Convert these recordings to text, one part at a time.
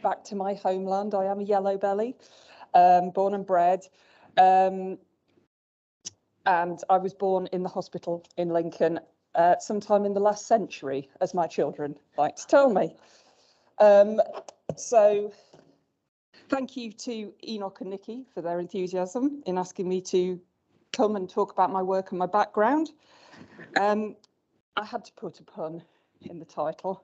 back to my homeland. I am a yellow belly, born and bred. And I was born in the hospital in Lincoln sometime in the last century, as my children like to tell me. So thank you to Enoch and Nikki for their enthusiasm in asking me to come and talk about my work and my background. I had to put a pun in the title,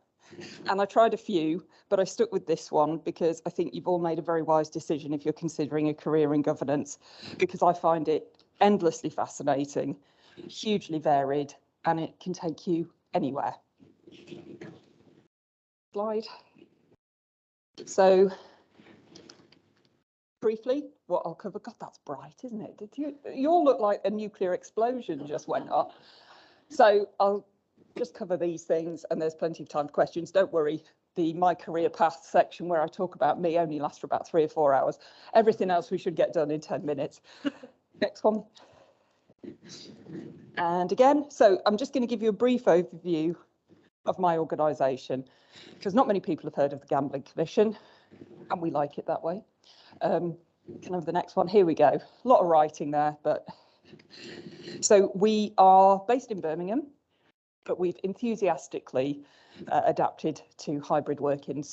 and I tried a few, but I stuck with this one because I think you've all made a very wise decision if you're considering a career in governance, because I find it endlessly fascinating, hugely varied, and it can take you anywhere. Slide. So briefly, what I'll cover. God, that's bright, isn't it? You all look like a nuclear explosion just went off. So I'll just cover these things, and there's plenty of time for questions. Don't worry, the My Career Path section where I talk about me only lasts for about 3 or 4 hours. Everything else we should get done in 10 minutes. Next one. And again, so I'm just going to give you a brief overview of my organisation, because not many people have heard of the Gambling Commission, and we like it that way. Can I have the next one? Here we go. A lot of writing there, but so we are based in Birmingham, but we've enthusiastically adapted to hybrid working.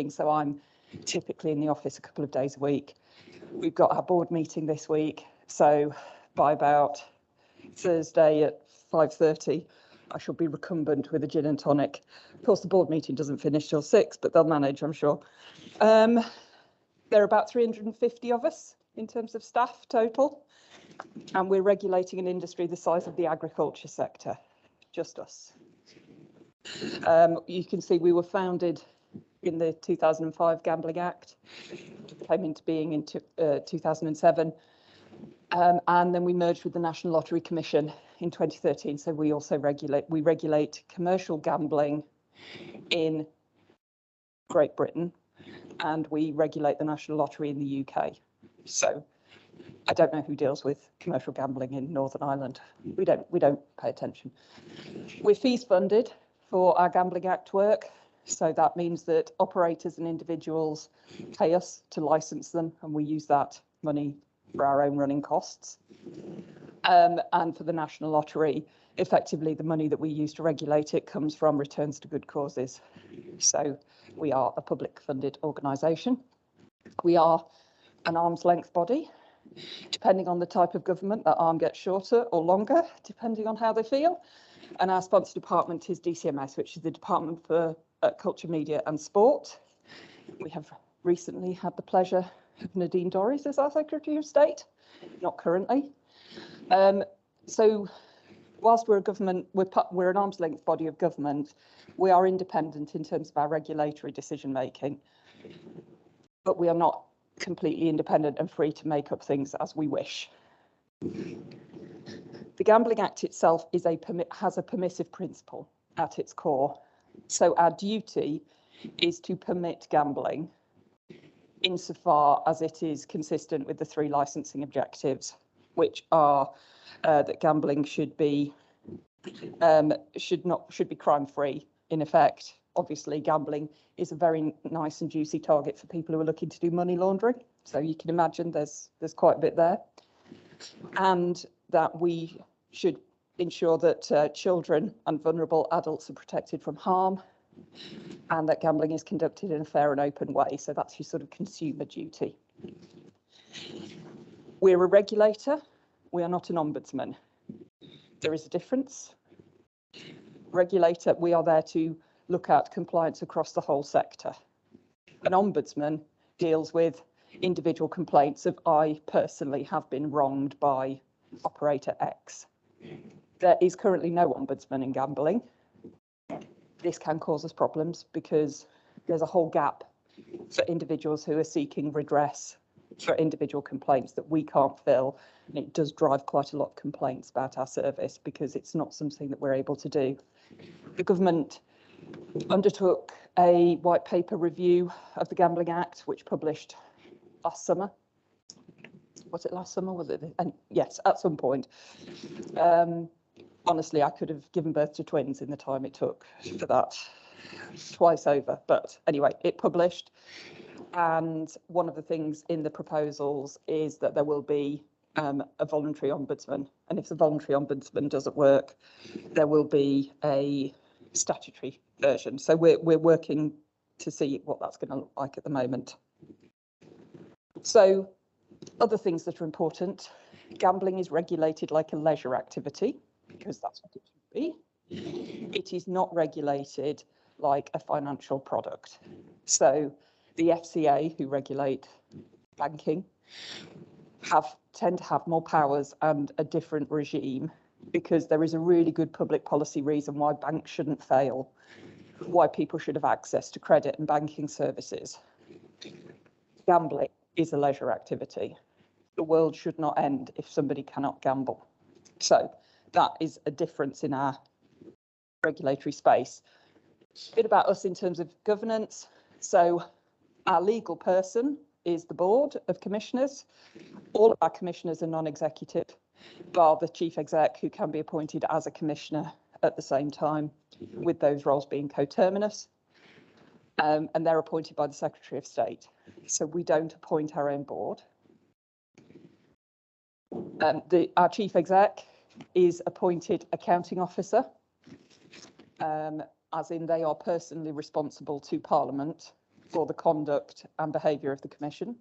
So I'm typically in the office a couple of days a week. We've got our board meeting this week, so by about Thursday at 5:30, I shall be recumbent with a gin and tonic. Of course, the board meeting doesn't finish till 6, but they'll manage, I'm sure. There are about 350 of us in terms of staff total, and we're regulating an industry the size of the agriculture sector, just us. You can see we were founded in the 2005 Gambling Act, came into being in 2007, and then we merged with the National Lottery Commission in 2013. So we also regulate commercial gambling in Great Britain, and we regulate the National Lottery in the UK. So I don't know who deals with commercial gambling in Northern Ireland. We don't pay attention. We're fees funded for our Gambling Act work. So that means that operators and individuals pay us to license them, and we use that money for our own running costs. And for the National Lottery, effectively the money that we use to regulate it comes from returns to good causes. So we are a public funded organisation. We are an arm's length body. Depending on the type of government, that arm gets shorter or longer, depending on how they feel. And our sponsor department is DCMS, which is the Department for Culture, Media and Sport. We have recently had the pleasure of Nadine Dorries as our Secretary of State, not currently. So whilst we're a government, we're an arm's length body of government, we are independent in terms of our regulatory decision making, but we are not completely independent and free to make up things as we wish. The Gambling Act itself has a permissive principle at its core. So our duty is to permit gambling insofar as it is consistent with the 3 licensing objectives, which are that gambling should be crime-free. In effect, obviously, gambling is a very nice and juicy target for people who are looking to do money laundering. So you can imagine there's quite a bit there, and that we should ensure that children and vulnerable adults are protected from harm, and that gambling is conducted in a fair and open way. So that's your sort of consumer duty. We're a regulator. We are not an ombudsman. There is a difference. Regulator, we are there to look at compliance across the whole sector. An ombudsman deals with individual complaints of I personally have been wronged by operator X. There is currently no ombudsman in gambling. This can cause us problems because there's a whole gap for individuals who are seeking redress for individual complaints that we can't fill. And it does drive quite a lot of complaints about our service because it's not something that we're able to do. The government undertook a white paper review of the Gambling Act, which published last summer. Was it last summer? Was it? And yes, at some point. Honestly, I could have given birth to twins in the time it took for that, twice over. But anyway, it published. And one of the things in the proposals is that there will be a voluntary ombudsman. And if the voluntary ombudsman doesn't work, there will be a statutory version. So we're working to see what that's going to look like at the moment. So other things that are important: gambling is regulated like a leisure activity, because that's what it should be. It is not regulated like a financial product. So the FCA, who regulate banking, tend to have more powers and a different regime, because there is a really good public policy reason why banks shouldn't fail, why people should have access to credit and banking services. Gambling is a leisure activity. The world should not end if somebody cannot gamble. So that is a difference in our regulatory space. A bit about us in terms of governance. So our legal person is the board of commissioners. All of our commissioners are non-executive, bar the chief exec, who can be appointed as a commissioner at the same time, with those roles being coterminous. And they're appointed by the Secretary of State. So we don't appoint our own board. Our chief exec is appointed accounting officer, as in they are personally responsible to Parliament for the conduct and behaviour of the Commission.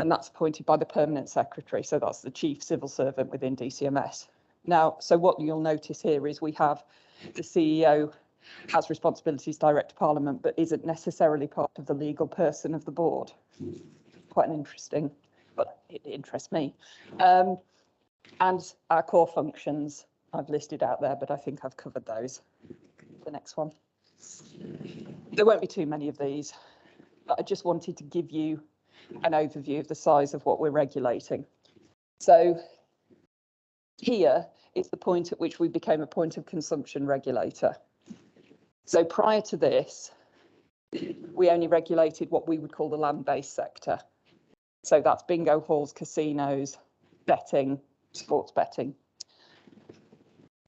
And that's appointed by the permanent secretary. So that's the chief civil servant within DCMS. Now, so what you'll notice here is we have the CEO has responsibilities direct to Parliament, but isn't necessarily part of the legal person of the board. Quite an interesting, but it interests me. And our core functions I've listed out there, but I think I've covered those. The next one. There won't be too many of these, but I just wanted to give you an overview of the size of what we're regulating. So here is the point at which we became a point of consumption regulator. So prior to this, we only regulated what we would call the land-based sector. So that's bingo halls, casinos, betting, sports betting.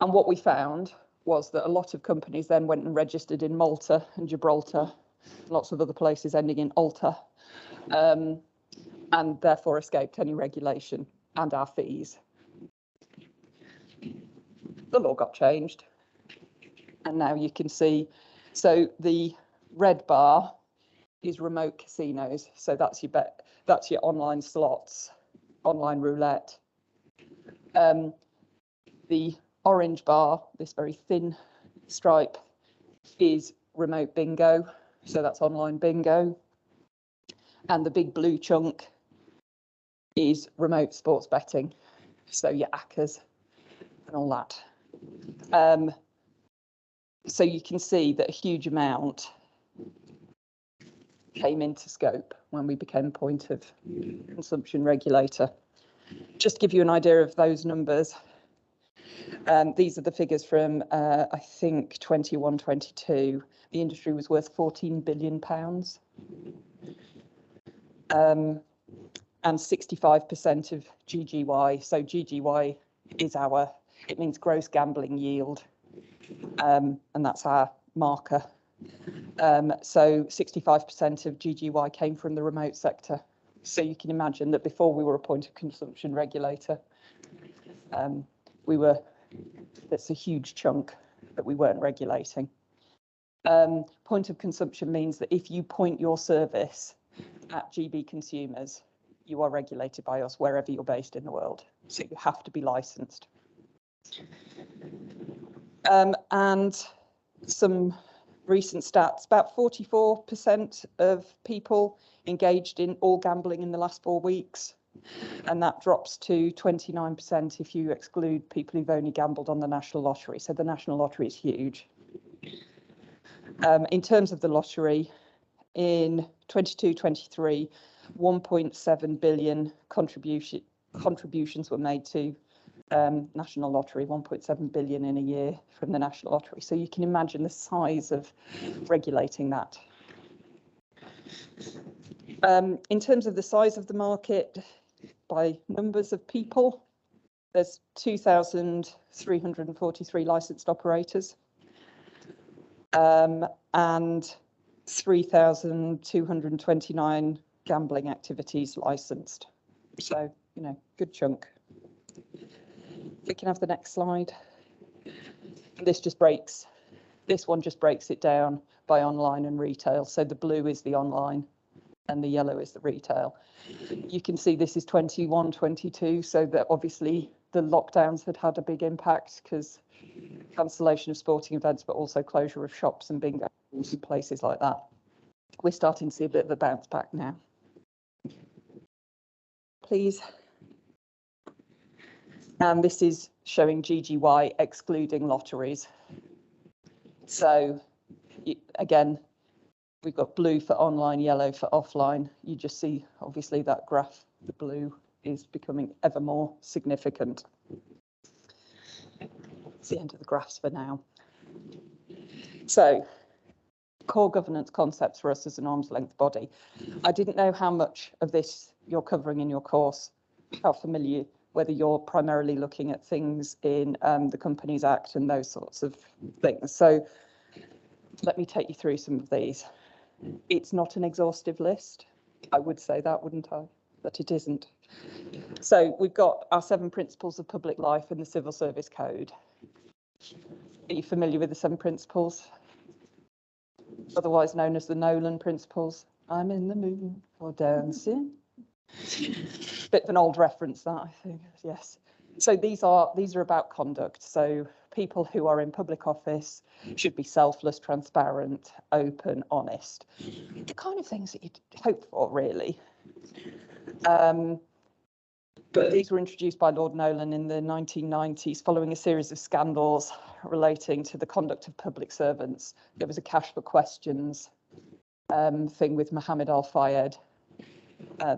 And what we found was that a lot of companies then went and registered in Malta and Gibraltar, lots of other places ending in Alta, and therefore escaped any regulation and our fees. The law got changed, and now you can see, so the red bar is remote casinos. So that's your online slots, online roulette. The orange bar, this very thin stripe, is remote bingo. So that's online bingo. And the big blue chunk is remote sports betting. So your ACCAs and all that. So you can see that a huge amount came into scope when we became point of consumption regulator. Just to give you an idea of those numbers, these are the figures from, I think, 21-22. The industry was worth £14 billion. And 65% of GGY, so GGY is it means gross gambling yield, and that's our marker. So 65% of GGY came from the remote sector. So you can imagine that before we were a point of consumption regulator, that's a huge chunk that we weren't regulating. Point of consumption means that if you point your service at GB consumers, you are regulated by us wherever you're based in the world. So you have to be licensed. And some recent stats, about 44% of people engaged in all gambling in the last 4 weeks. And that drops to 29% if you exclude people who've only gambled on the National Lottery. So the National Lottery is huge. In terms of the lottery, in 22-23, 1.7 billion contributions were made to National Lottery, 1.7 billion in a year from the National Lottery. So you can imagine the size of regulating that. In terms of the size of the market, by numbers of people, there's 2,343 licensed operators. And 3,229 gambling activities licensed. So, you know, good chunk. We can have the next slide. This one just breaks it down by online and retail. So the blue is the online and the yellow is the retail. You can see this is 21, 22. So that obviously the lockdowns had a big impact because cancellation of sporting events, but also closure of shops and bingo and places like that. We're starting to see a bit of a bounce back now. Please. And this is showing GGY excluding lotteries. So again, we've got blue for online, yellow for offline. You just see, obviously, that graph, the blue is becoming ever more significant. It's the end of the graphs for now. So, core governance concepts for us as an arm's length body. I didn't know how much of this you're covering in your course, how familiar, whether you're primarily looking at things in the Companies Act and those sorts of things. So let me take you through some of these. It's not an exhaustive list. I would say that, wouldn't I? But it isn't. So we've got our 7 principles of public life in the Civil Service Code. Are you familiar with the 7 principles? Otherwise known as the Nolan principles. I'm in the mood for dancing. Bit of an old reference, that, I think. Yes. So these are about conduct. So people who are in public office should be selfless, transparent, open, honest. The kind of things that you'd hope for, really. But these were introduced by Lord Nolan in the 1990s following a series of scandals relating to the conduct of public servants. There was a cash for questions thing with Mohammed Al-Fayed.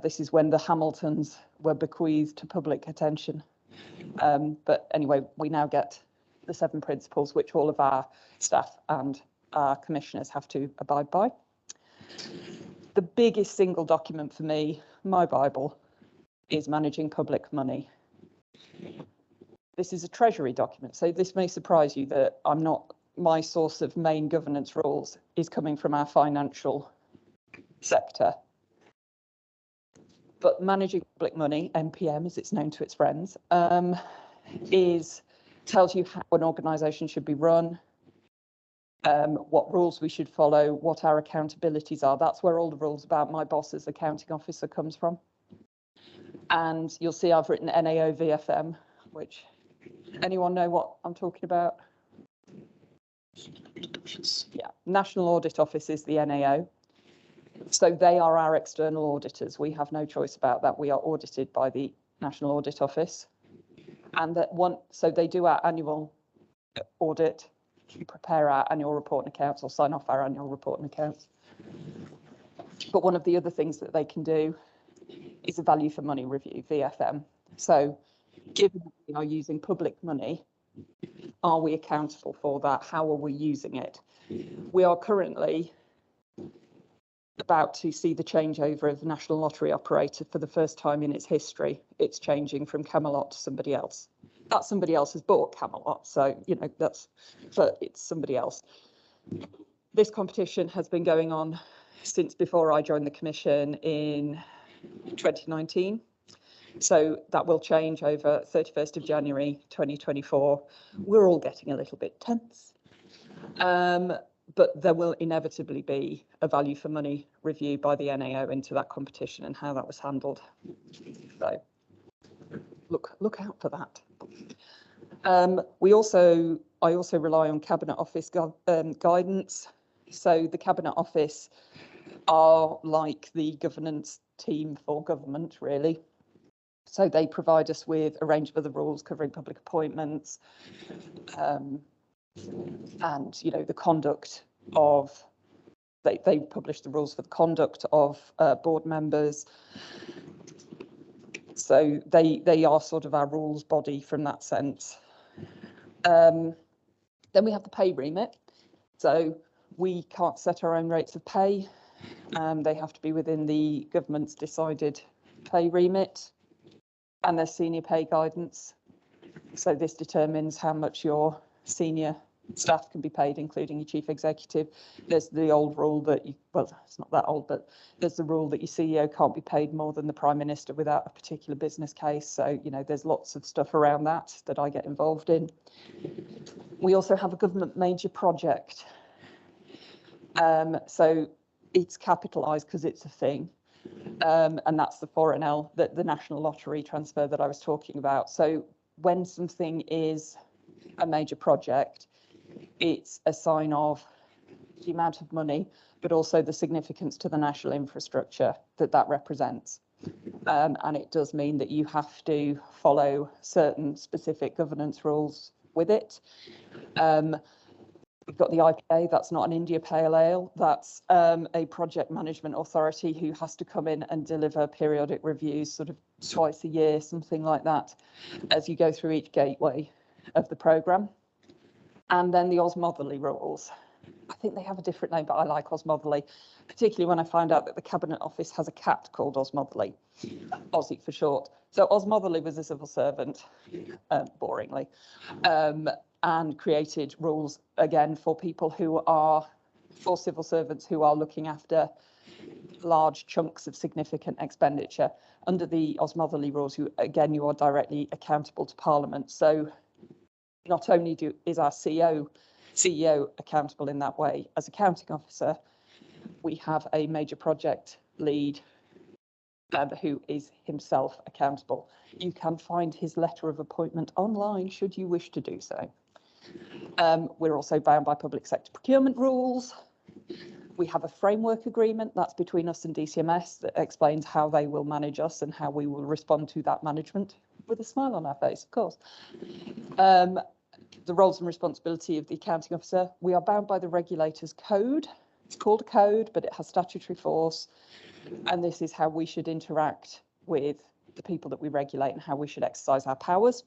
This is when the Hamiltons were bequeathed to public attention. But anyway, we now get the 7 principles which all of our staff and our commissioners have to abide by. The biggest single document for me, my Bible, is managing public money. This is a Treasury document, so this may surprise you that my source of main governance rules is coming from our financial sector. But managing public money, MPM as it's known to its friends, tells you how an organisation should be run, what rules we should follow, what our accountabilities are. That's where all the rules about my boss as accounting officer comes from. And you'll see I've written NAO VFM, which, anyone know what I'm talking about? Yeah, National Audit Office is the NAO. So they are our external auditors. We have no choice about that. We are audited by the National Audit Office. And so they do our annual audit, prepare our annual report and accounts, or sign off our annual report and accounts. But one of the other things that they can do is a value for money review, VFM. So given that we are using public money, are we accountable for that? How are we using it? We are currently about to see the changeover of the National Lottery operator for the first time in its history. It's changing from Camelot to somebody else. That somebody else has bought Camelot, so, you know, but it's somebody else. This competition has been going on since before I joined the Commission in 2019. So that will change over 31st of January 2024. We're all getting a little bit tense. But there will inevitably be a value for money review by the NAO into that competition and how that was handled. So look out for that. I also rely on Cabinet Office guidance. So the Cabinet Office are like the governance team for government, really. So they provide us with a range of other rules covering public appointments, and, you know, the conduct of, they publish the rules for the conduct of board members. So they are sort of our rules body from that sense. Then we have the pay remit. So we can't set our own rates of pay. They have to be within the government's decided pay remit, and there's senior pay guidance. So this determines how much your senior staff can be paid, including your chief executive. There's the old rule that well, it's not that old, but there's the rule that your CEO can't be paid more than the Prime Minister without a particular business case. So, there's lots of stuff around that I get involved in. We also have a government major project. So it's capitalised because it's a thing. And that's the 4NL, the National Lottery transfer that I was talking about. So when something is a major project, it's a sign of the amount of money, but also the significance to the national infrastructure that represents. And it does mean that you have to follow certain specific governance rules with it. We've got the IPA, that's not an India Pale Ale, that's a project management authority who has to come in and deliver periodic reviews sort of twice a year, something like that, as you go through each gateway of the programme. And then the Osmotherly rules. I think they have a different name, but I like Osmotherly, particularly when I find out that the Cabinet Office has a cat called Osmotherly, Aussie for short. So Osmotherly was a civil servant, boringly, and created rules, again, for civil servants who are looking after large chunks of significant expenditure. Under the Osmotherly rules, you are directly accountable to Parliament. So not only is our CEO accountable in that way, as accounting officer, we have a major project lead who is himself accountable. You can find his letter of appointment online should you wish to do so. We're also bound by public sector procurement rules. We have a framework agreement that's between us and DCMS that explains how they will manage us and how we will respond to that management with a smile on our face, of course. The roles and responsibility of the accounting officer. We are bound by the regulator's code. It's called a code, but it has statutory force. And this is how we should interact with the people that we regulate and how we should exercise our powers.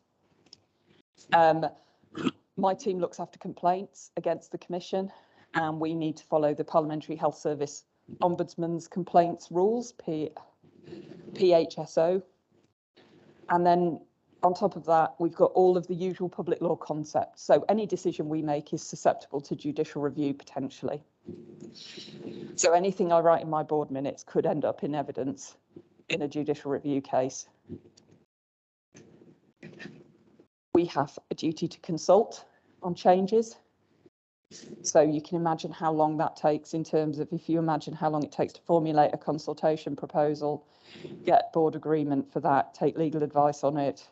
My team looks after complaints against the Commission, and we need to follow the Parliamentary Health Service Ombudsman's complaints rules, PHSO. And then on top of that, we've got all of the usual public law concepts. So any decision we make is susceptible to judicial review potentially. So anything I write in my board minutes could end up in evidence in a judicial review case. We have a duty to consult on changes. So you can imagine how long that takes in terms of, if you imagine how long it takes to formulate a consultation proposal, get board agreement for that, take legal advice on it,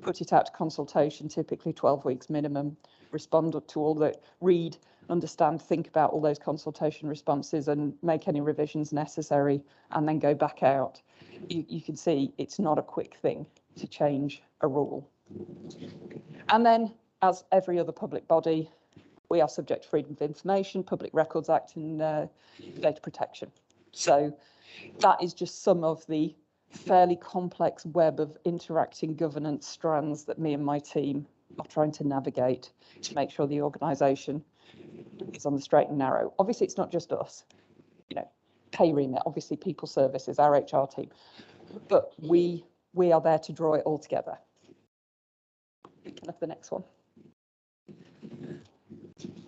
put it out to consultation, typically 12 weeks minimum, respond to all the, read, understand, think about all those consultation responses and make any revisions necessary, and then go back out. You can see it's not a quick thing to change a rule. And then, as every other public body, we are subject to Freedom of Information, Public Records Act and data protection. So that is just some of the fairly complex web of interacting governance strands that me and my team are trying to navigate to make sure the organisation is on the straight and narrow. Obviously, it's not just us, pay remit, obviously people services, our HR team, but we are there to draw it all together. Can I have the next one?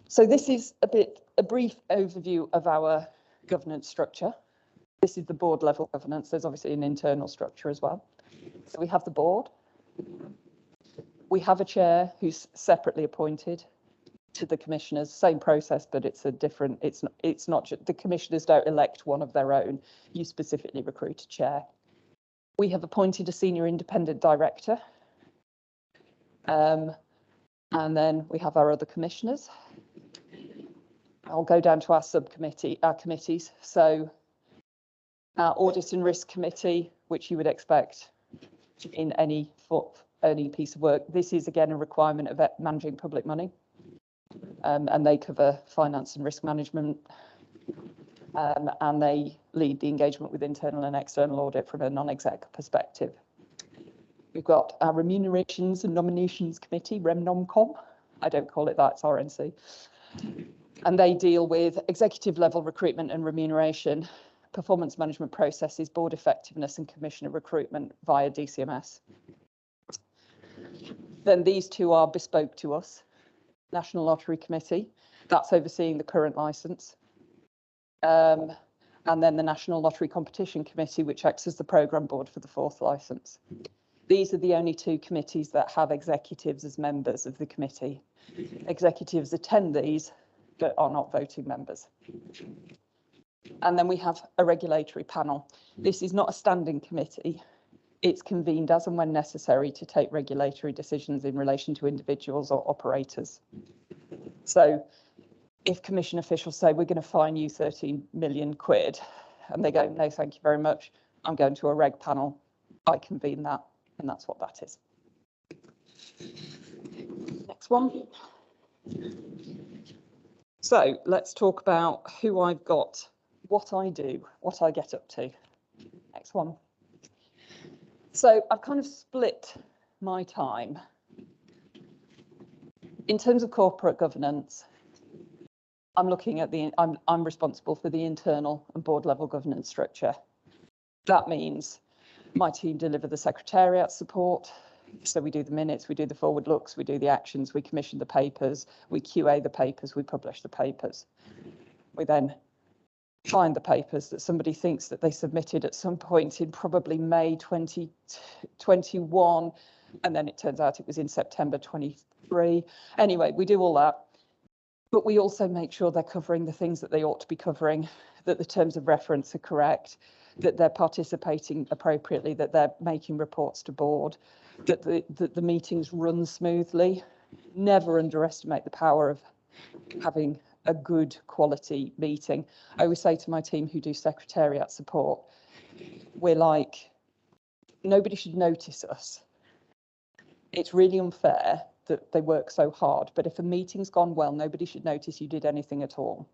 So this is a brief overview of our governance structure. This is the board level governance. There's obviously an internal structure as well. So we have the board. We have a chair who's separately appointed to the commissioners. Same process, but it's a different. It's not just the commissioners don't elect one of their own. You specifically recruit a chair. We have appointed a senior independent director. And then we have our other commissioners. I'll go down to our committees. So our audit and risk committee, which you would expect in any piece of work. This is again a requirement of managing public money. And they cover finance and risk management. And they lead the engagement with internal and external audit from a non-exec perspective. We've got our Remunerations and Nominations Committee, RemNomCom. I don't call it that, it's RNC. And they deal with executive level recruitment and remuneration, performance management processes, board effectiveness and commissioner recruitment via DCMS. Then these two are bespoke to us. National Lottery Committee, that's overseeing the current licence. And then the National Lottery Competition Committee, which acts as the programme board for the 4th licence. These are the only 2 committees that have executives as members of the committee. Executives attend these, but are not voting members. And then we have a regulatory panel. This is not a standing committee. It's convened as and when necessary to take regulatory decisions in relation to individuals or operators. So if commission officials say, we're going to fine you 13 million quid, and they go, no, thank you very much, I'm going to a reg panel, I convene that, and that's what that is. Next one. So let's talk about who I've got, what I do, what I get up to. Next one. So I've kind of split my time. In terms of corporate governance, I'm looking at I'm responsible for the internal and board level governance structure. That means my team deliver the secretariat support. So we do the minutes, we do the forward looks, we do the actions, we commission the papers, we QA the papers, we publish the papers. We then find the papers that somebody thinks that they submitted at some point in probably May 2021, and then it turns out it was in September 23. Anyway, we do all that, but we also make sure they're covering the things that they ought to be covering, that the terms of reference are correct, that they're participating appropriately, that they're making reports to board, that the meetings run smoothly. Never underestimate the power of having a good quality meeting. I always say to my team who do secretariat support, we're like, nobody should notice us. It's really unfair that they work so hard, but if a meeting's gone well, nobody should notice you did anything at all.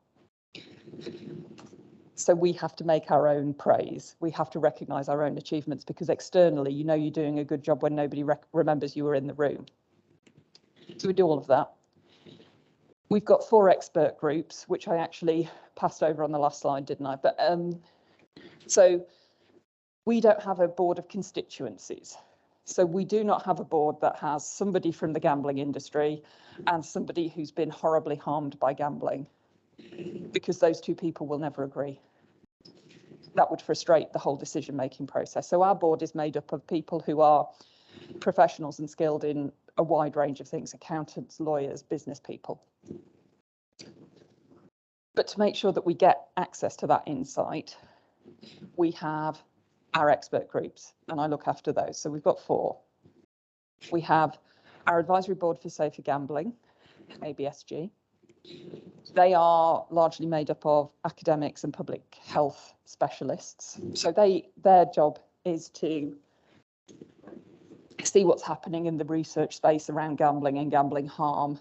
So we have to make our own praise. We have to recognise our own achievements, because externally, you know you're doing a good job when nobody remembers you were in the room. So we do all of that. We've got 4 expert groups, which I actually passed over on the last slide, didn't I? But so we don't have a board of constituencies. So we do not have a board that has somebody from the gambling industry and somebody who's been horribly harmed by gambling, because those 2 people will never agree. That would frustrate the whole decision-making process. So our board is made up of people who are professionals and skilled in a wide range of things: accountants, lawyers, business people. But to make sure that we get access to that insight, we have our expert groups, and I look after those. So we've got 4. We have our advisory board for safer gambling, ABSG. They are largely made up of academics and public health specialists. So their job is to see what's happening in the research space around gambling and gambling harm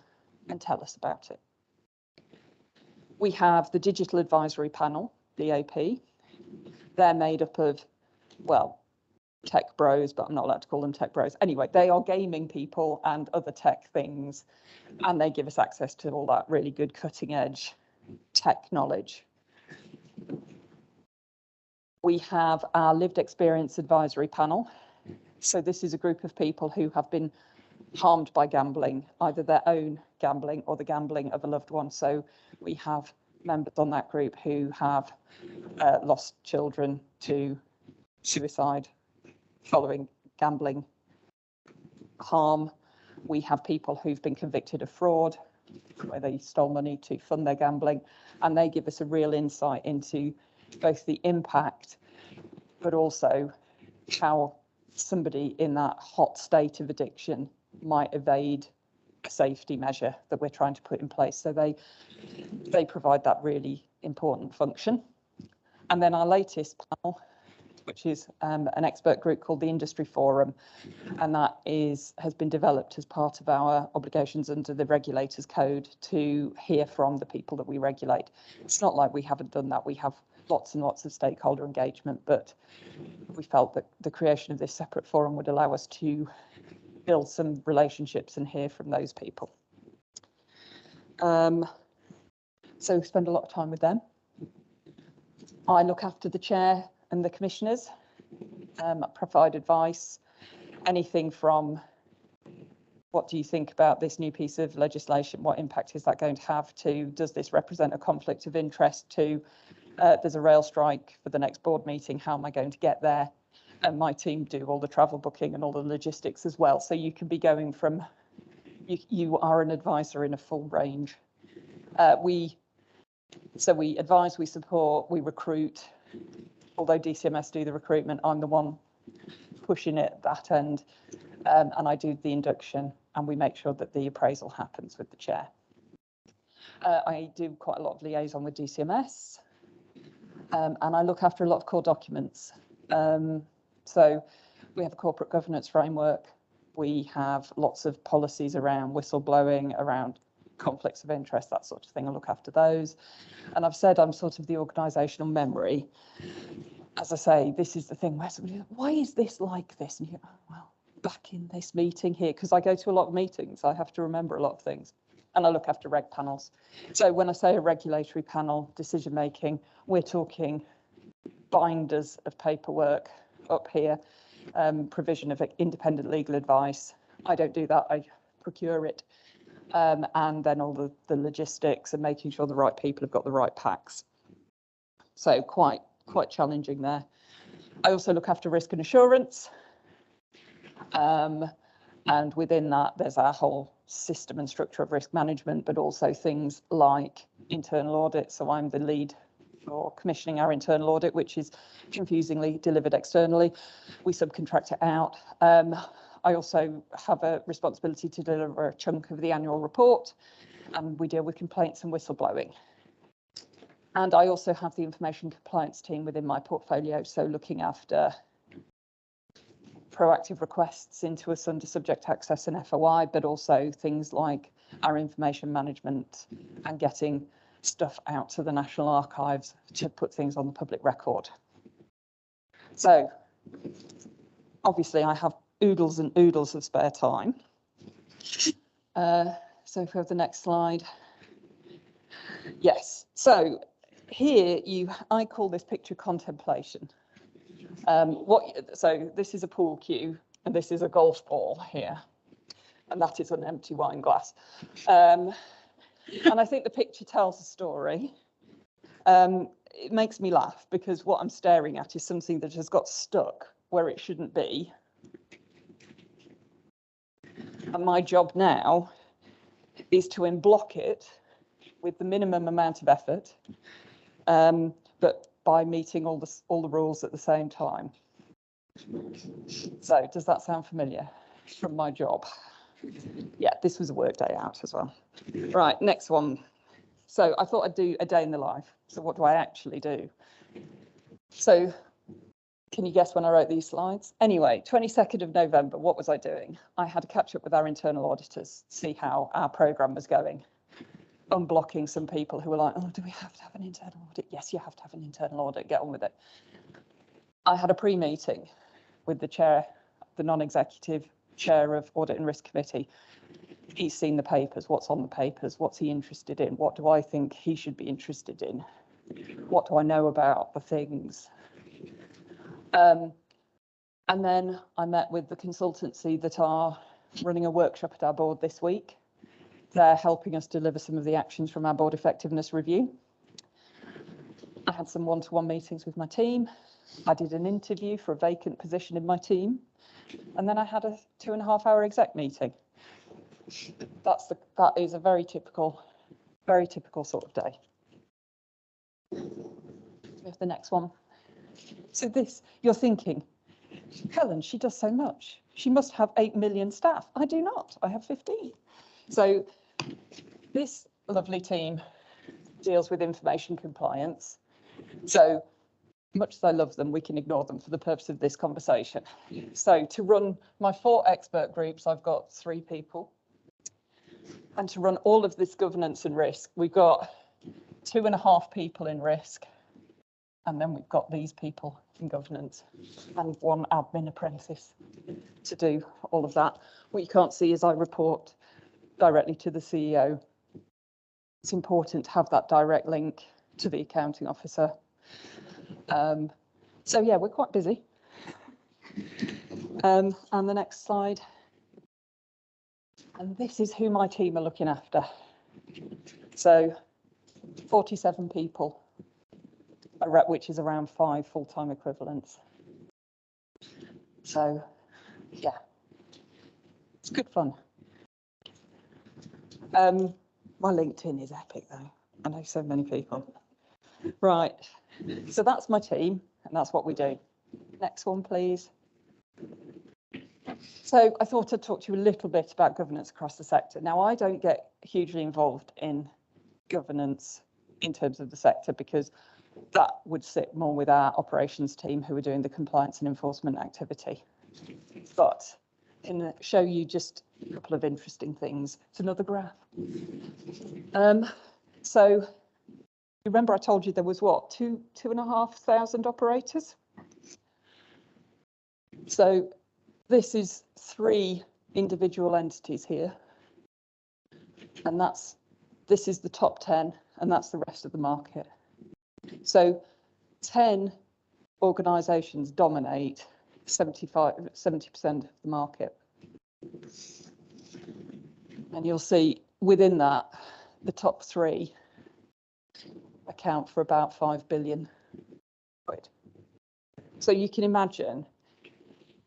and tell us about it. We have the Digital Advisory Panel, DAP. They're made up of, well, tech bros, but I'm not allowed to call them tech bros. Anyway, they are gaming people and other tech things, and they give us access to all that really good cutting edge tech knowledge. We have our Lived Experience Advisory Panel. So this is a group of people who have been harmed by gambling, either their own gambling or the gambling of a loved one. So we have members on that group who have lost children to suicide following gambling harm. We have people who've been convicted of fraud, where they stole money to fund their gambling, and they give us a real insight into both the impact, but also how somebody in that hot state of addiction might evade a safety measure that we're trying to put in place. So they provide that really important function. And then our latest panel, which is an expert group called the Industry Forum, and that has been developed as part of our obligations under the Regulators Code to hear from the people that we regulate. It's not like we haven't done that. We have lots and lots of stakeholder engagement, but we felt that the creation of this separate forum would allow us to build some relationships and hear from those people. So we spend a lot of time with them. I look after the chair and the commissioners, provide advice, anything from what do you think about this new piece of legislation? What impact is that going to have? To, does this represent a conflict of interest? To, there's a rail strike for the next board meeting. How am I going to get there? And my team do all the travel booking and all the logistics as well. So you can be going from, you are an advisor in a full range. We advise, we support, we recruit. Although DCMS do the recruitment, I'm the one pushing it at that end. And I do the induction, and we make sure that the appraisal happens with the chair. I do quite a lot of liaison with DCMS, and I look after a lot of core documents. So we have a corporate governance framework. We have lots of policies around whistleblowing, around conflicts of interest, that sort of thing. I look after those. And I've said I'm sort of the organisational memory. As I say, this is the thing where somebody goes, why is this like this? And you go, oh, well, back in this meeting here, because I go to a lot of meetings, I have to remember a lot of things. And I look after reg panels. So when I say a regulatory panel, decision making, we're talking binders of paperwork up here, provision of independent legal advice. I don't do that, I procure it. And then all the logistics and making sure the right people have got the right packs. So quite challenging there. I also look after risk and assurance. And within that, there's our whole system and structure of risk management, but also things like internal audit. So I'm the lead for commissioning our internal audit, which is confusingly delivered externally. We subcontract it out. I also have a responsibility to deliver a chunk of the annual report, and we deal with complaints and whistleblowing. And I also have the information compliance team within my portfolio, so looking after proactive requests into us under subject access and FOI, but also things like our information management and getting stuff out to the National Archives to put things on the public record. So obviously I have oodles and oodles of spare time. So if we have the next slide. Yes, so here I call this picture contemplation. So this is a pool cue and this is a golf ball here, and that is an empty wine glass. And I think the picture tells a story. It makes me laugh because what I'm staring at is something that has got stuck where it shouldn't be. And my job now is to unblock it with the minimum amount of effort, but by meeting all the rules at the same time. So does that sound familiar from my job? Yeah, this was a work day out as well. Right, next one. So I thought I'd do a day in the life. So what do I actually do? So can you guess when I wrote these slides? Anyway, 22nd of November, what was I doing? I had a catch up with our internal auditors, see how our programme was going. Unblocking some people who were like, oh, do we have to have an internal audit? Yes, you have to have an internal audit, get on with it. I had a pre-meeting with the chair, the non-executive chair of Audit and Risk Committee. He's seen the papers, what's on the papers, what's he interested in, what do I think he should be interested in, what do I know about the things. And then I met with the consultancy that are running a workshop at our board this week. They're helping us deliver some of the actions from our board effectiveness review. I had some one-to-one meetings with my team. I did an interview for a vacant position in my team. And then I had a 2.5-hour exec meeting. That is a very typical sort of day. We have the next one. So this, you're thinking, Helen, she does so much. She must have 8 million staff. I do not. I have 15. So this lovely team deals with information compliance. So much as I love them, we can ignore them for the purpose of this conversation. So to run my 4 expert groups, I've got 3 people. And to run all of this governance and risk, we've got 2.5 people in risk. And then we've got these people in governance and 1 admin apprentice to do all of that. What you can't see is I report directly to the CEO. It's important to have that direct link to the accounting officer. So yeah, we're quite busy. And the next slide. And this is who my team are looking after. So 47 people, which is around 5 full-time equivalents. So, yeah, it's good fun. My LinkedIn is epic, though. I know so many people. Right, so that's my team, and that's what we do. Next one, please. So I thought I'd talk to you a little bit about governance across the sector. Now, I don't get hugely involved in governance in terms of the sector because that would sit more with our operations team who are doing the compliance and enforcement activity. But I can show you just a couple of interesting things. It's another graph. So remember I told you there was what, 2,500 operators? So this is 3 individual entities here. And this is the top 10, and that's the rest of the market. So 10 organisations dominate 70% of the market. And you'll see within that, the top 3 account for about 5 billion quid. So you can imagine,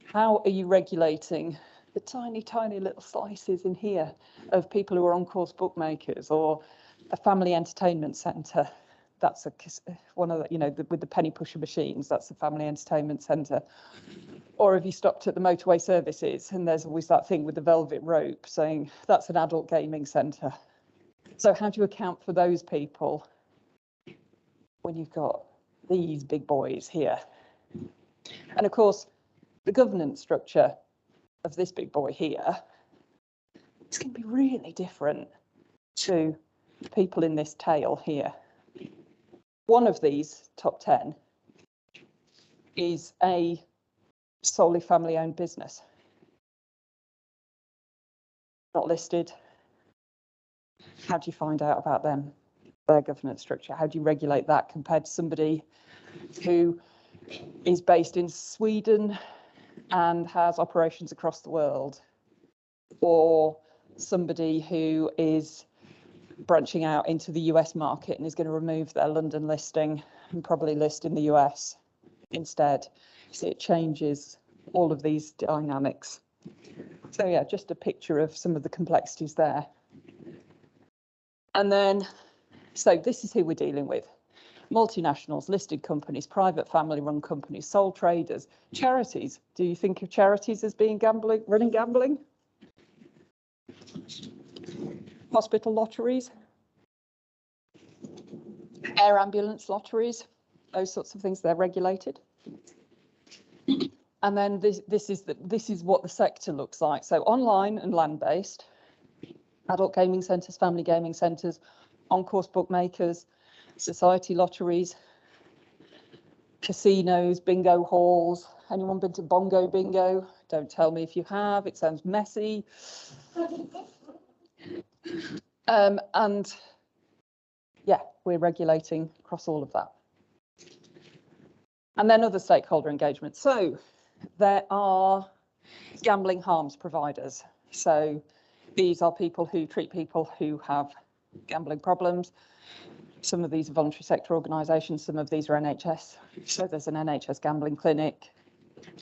how are you regulating the tiny, tiny little slices in here of people who are on-course bookmakers or a family entertainment centre? That's one of the, you know, with the penny pusher machines, that's the family entertainment centre. Or have you stopped at the motorway services and there's always that thing with the velvet rope saying that's an adult gaming centre. So how do you account for those people when you've got these big boys here? And of course, the governance structure of this big boy here, it's going to be really different to the people in this tail here. One of these top 10 is a solely family-owned business, not listed. How do you find out about them, their governance structure? How do you regulate that compared to somebody who is based in Sweden and has operations across the world, or somebody who is branching out into the US market and is going to remove their London listing and probably list in the US instead? So it changes all of these dynamics. So yeah, just a picture of some of the complexities there. And then, so this is who we're dealing with. Multinationals, listed companies, private family-run companies, sole traders, charities. Do you think of charities as being running gambling? Hospital lotteries, air ambulance lotteries, those sorts of things, they're regulated. And then this is what the sector looks like. So online and land-based, adult gaming centres, family gaming centres, on-course bookmakers, society lotteries, casinos, bingo halls. Anyone been to Bongo Bingo? Don't tell me if you have, it sounds messy. And yeah, we're regulating across all of that. And then other stakeholder engagement. So there are gambling harms providers. So these are people who treat people who have gambling problems. Some of these are voluntary sector organisations, some of these are NHS. So there's an NHS gambling clinic,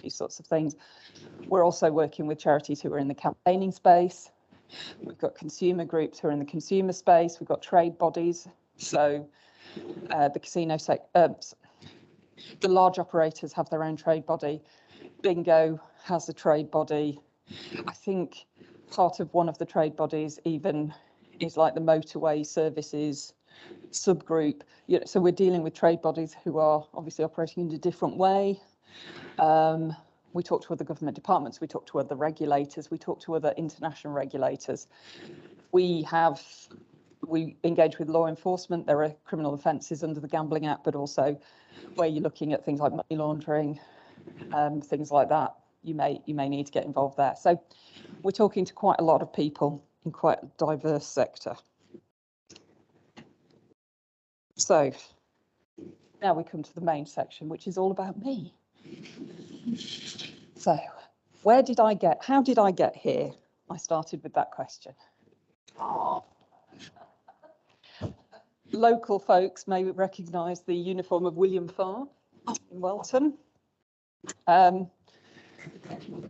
these sorts of things. We're also working with charities who are in the campaigning space. We've got consumer groups who are in the consumer space. We've got trade bodies. So the casino sector, the large operators have their own trade body. Bingo has a trade body. I think part of one of the trade bodies even is like the motorway services subgroup. You know, so we're dealing with trade bodies who are obviously operating in a different way. We talk to other government departments, we talk to other regulators, we talk to other international regulators. We engage with law enforcement. There are criminal offences under the Gambling Act, but also where you're looking at things like money laundering, things like that. You may need to get involved there. So we're talking to quite a lot of people in quite a diverse sector. So now we come to the main section, which is all about me. So how did I get here? I started with that question. Local folks may recognise the uniform of William Farr in Welton.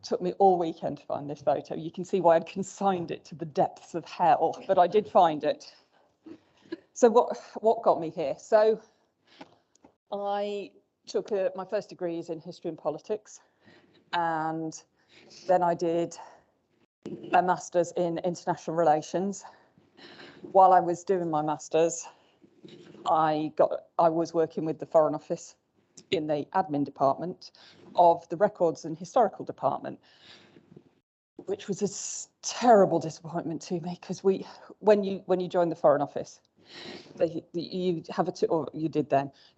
Took me all weekend to find this photo. You can see why I'd consigned it to the depths of hell, but I did find it. So what got me here? So I took my first degrees in history and politics, and then I did a master's in international relations. While I was doing my master's, I was working with the Foreign Office in the admin department of the Records and Historical Department, which was a terrible disappointment to me, because when you join the Foreign Office, you have you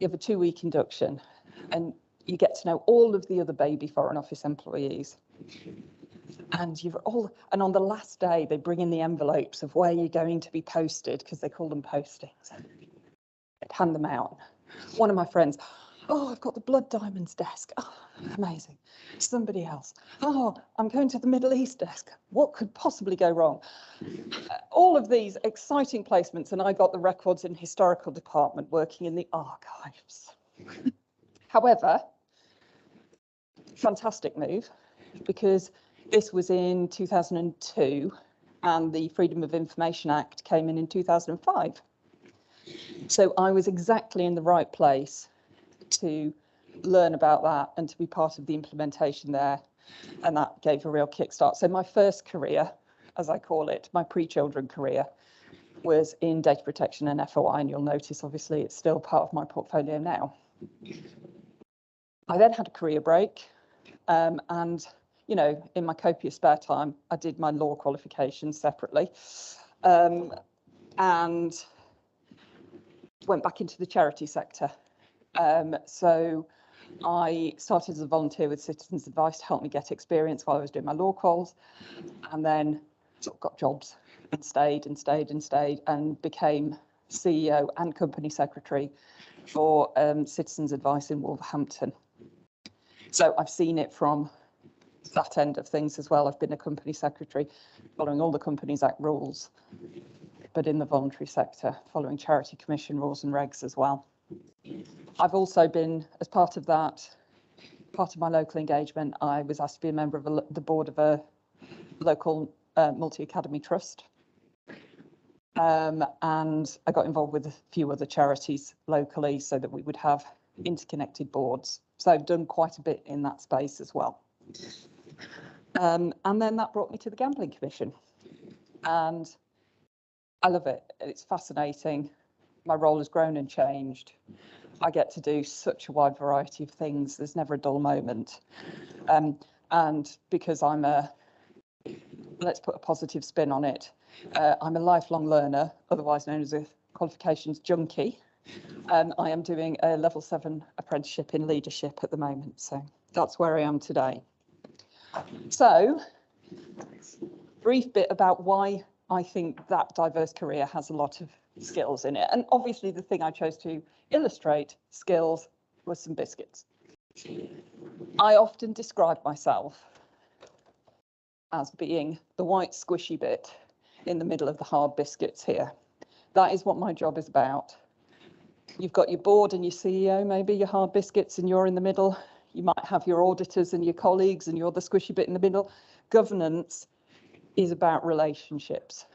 have a 2-week induction, and you get to know all of the other baby Foreign Office employees. And on the last day, they bring in the envelopes of where you're going to be posted, because they call them postings. They'd hand them out. One of my friends, oh, I've got the Blood Diamonds desk. Oh, amazing. Somebody else, oh, I'm going to the Middle East desk. What could possibly go wrong? All of these exciting placements, and I got the Records and Historical Department working in the archives. However, fantastic move, because this was in 2002 and the Freedom of Information Act came in 2005. So I was exactly in the right place to learn about that and to be part of the implementation there. And that gave a real kickstart. So my first career, as I call it, my pre-children career, was in data protection and FOI. And you'll notice, obviously, it's still part of my portfolio now. I then had a career break. And, you know, in my copious spare time, I did my law qualifications separately. And went back into the charity sector. So I started as a volunteer with Citizens Advice to help me get experience while I was doing my law quals, and then sort of got jobs and stayed and became CEO and company secretary for Citizens Advice in Wolverhampton. So I've seen it from that end of things as well. I've been a company secretary following all the Companies Act rules, but in the voluntary sector, following Charity Commission rules and regs as well. I've also been, as part of that, part of my local engagement, I was asked to be a member of the board of a local multi-academy trust. And I got involved with a few other charities locally so that we would have interconnected boards. So I've done quite a bit in that space as well. And then that brought me to the Gambling Commission. And I love it. It's fascinating. My role has grown and changed. I get to do such a wide variety of things. There's never a dull moment. And because let's put a positive spin on it, I'm a lifelong learner, otherwise known as a qualifications junkie. I am doing a level 7 apprenticeship in leadership at the moment. So that's where I am today. So, brief bit about why I think that diverse career has a lot of skills in it. And obviously the thing I chose to illustrate skills was some biscuits. I often describe myself as being the white squishy bit in the middle of the hard biscuits here. That is what my job is about. You've got your board and your CEO, maybe your hard biscuits, and you're in the middle. You might have your auditors and your colleagues, and you're the squishy bit in the middle. Governance is about relationships.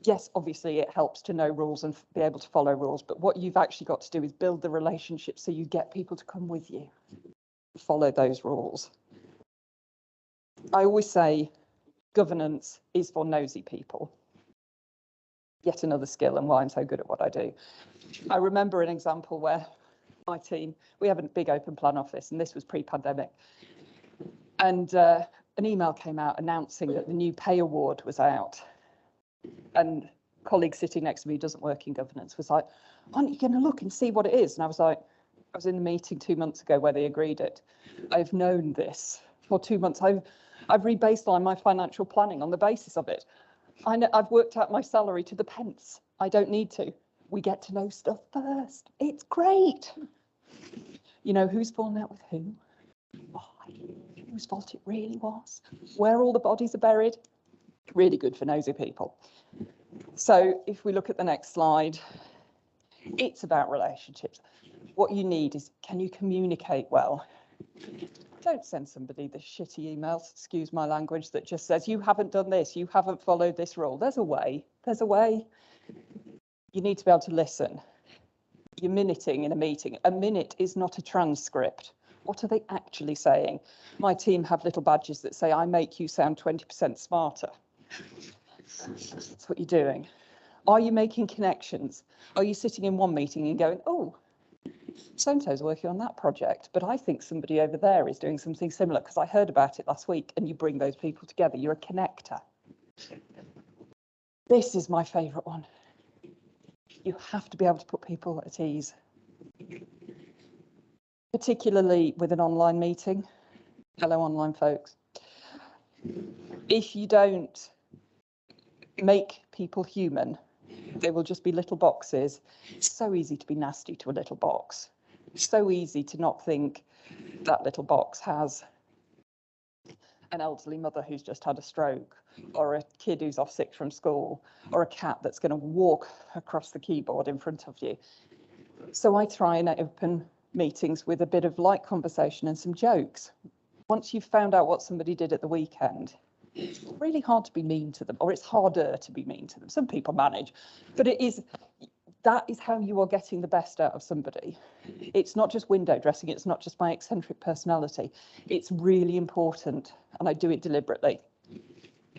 Yes, obviously it helps to know rules and be able to follow rules, but what you've actually got to do is build the relationship so you get people to come with you, follow those rules. I always say governance is for nosy people. Yet another skill and why I'm so good at what I do. I remember an example where my team, we have a big open plan office, and this was pre-pandemic. And an email came out announcing that the new pay award was out. And a colleague sitting next to me who doesn't work in governance was like, aren't you going to look and see what it is? And I was like, I was in the meeting 2 months ago where they agreed it. I've known this for 2 months. I've re-baselined my financial planning on the basis of it. I've worked out my salary to the pence. I don't need to. We get to know stuff first. It's great. You know who's fallen out with who? Why? whose fault it really was, where all the bodies are buried. Really good for nosy people. So if we look at the next slide, it's about relationships. What you need is, can you communicate well? Don't send somebody the shitty emails, excuse my language, that just says, you haven't done this, you haven't followed this rule. There's a way. You need to be able to listen. You're minuting in a meeting. A minute is not a transcript. What are they actually saying? My team have little badges that say, I make you sound 20% smarter. That's what you're doing. Are you making connections? Are you sitting in one meeting and going, oh, so-and-so's working on that project, but I think somebody over there is doing something similar because I heard about it last week, and you bring those people together. You're a connector. This is my favourite one. You have to be able to put people at ease, particularly with an online meeting. Hello, online folks. If you don't make people human, they will just be little boxes. It's so easy to be nasty to a little box. So easy to not think that little box has an elderly mother who's just had a stroke, or a kid who's off sick from school, or a cat that's going to walk across the keyboard in front of you. So I try and open meetings with a bit of light conversation and some jokes. Once you've found out what somebody did at the weekend, it's really hard to be mean to them, or it's harder to be mean to them. Some people manage, but that is how you are getting the best out of somebody. It's not just window dressing. It's not just my eccentric personality. It's really important, and I do it deliberately.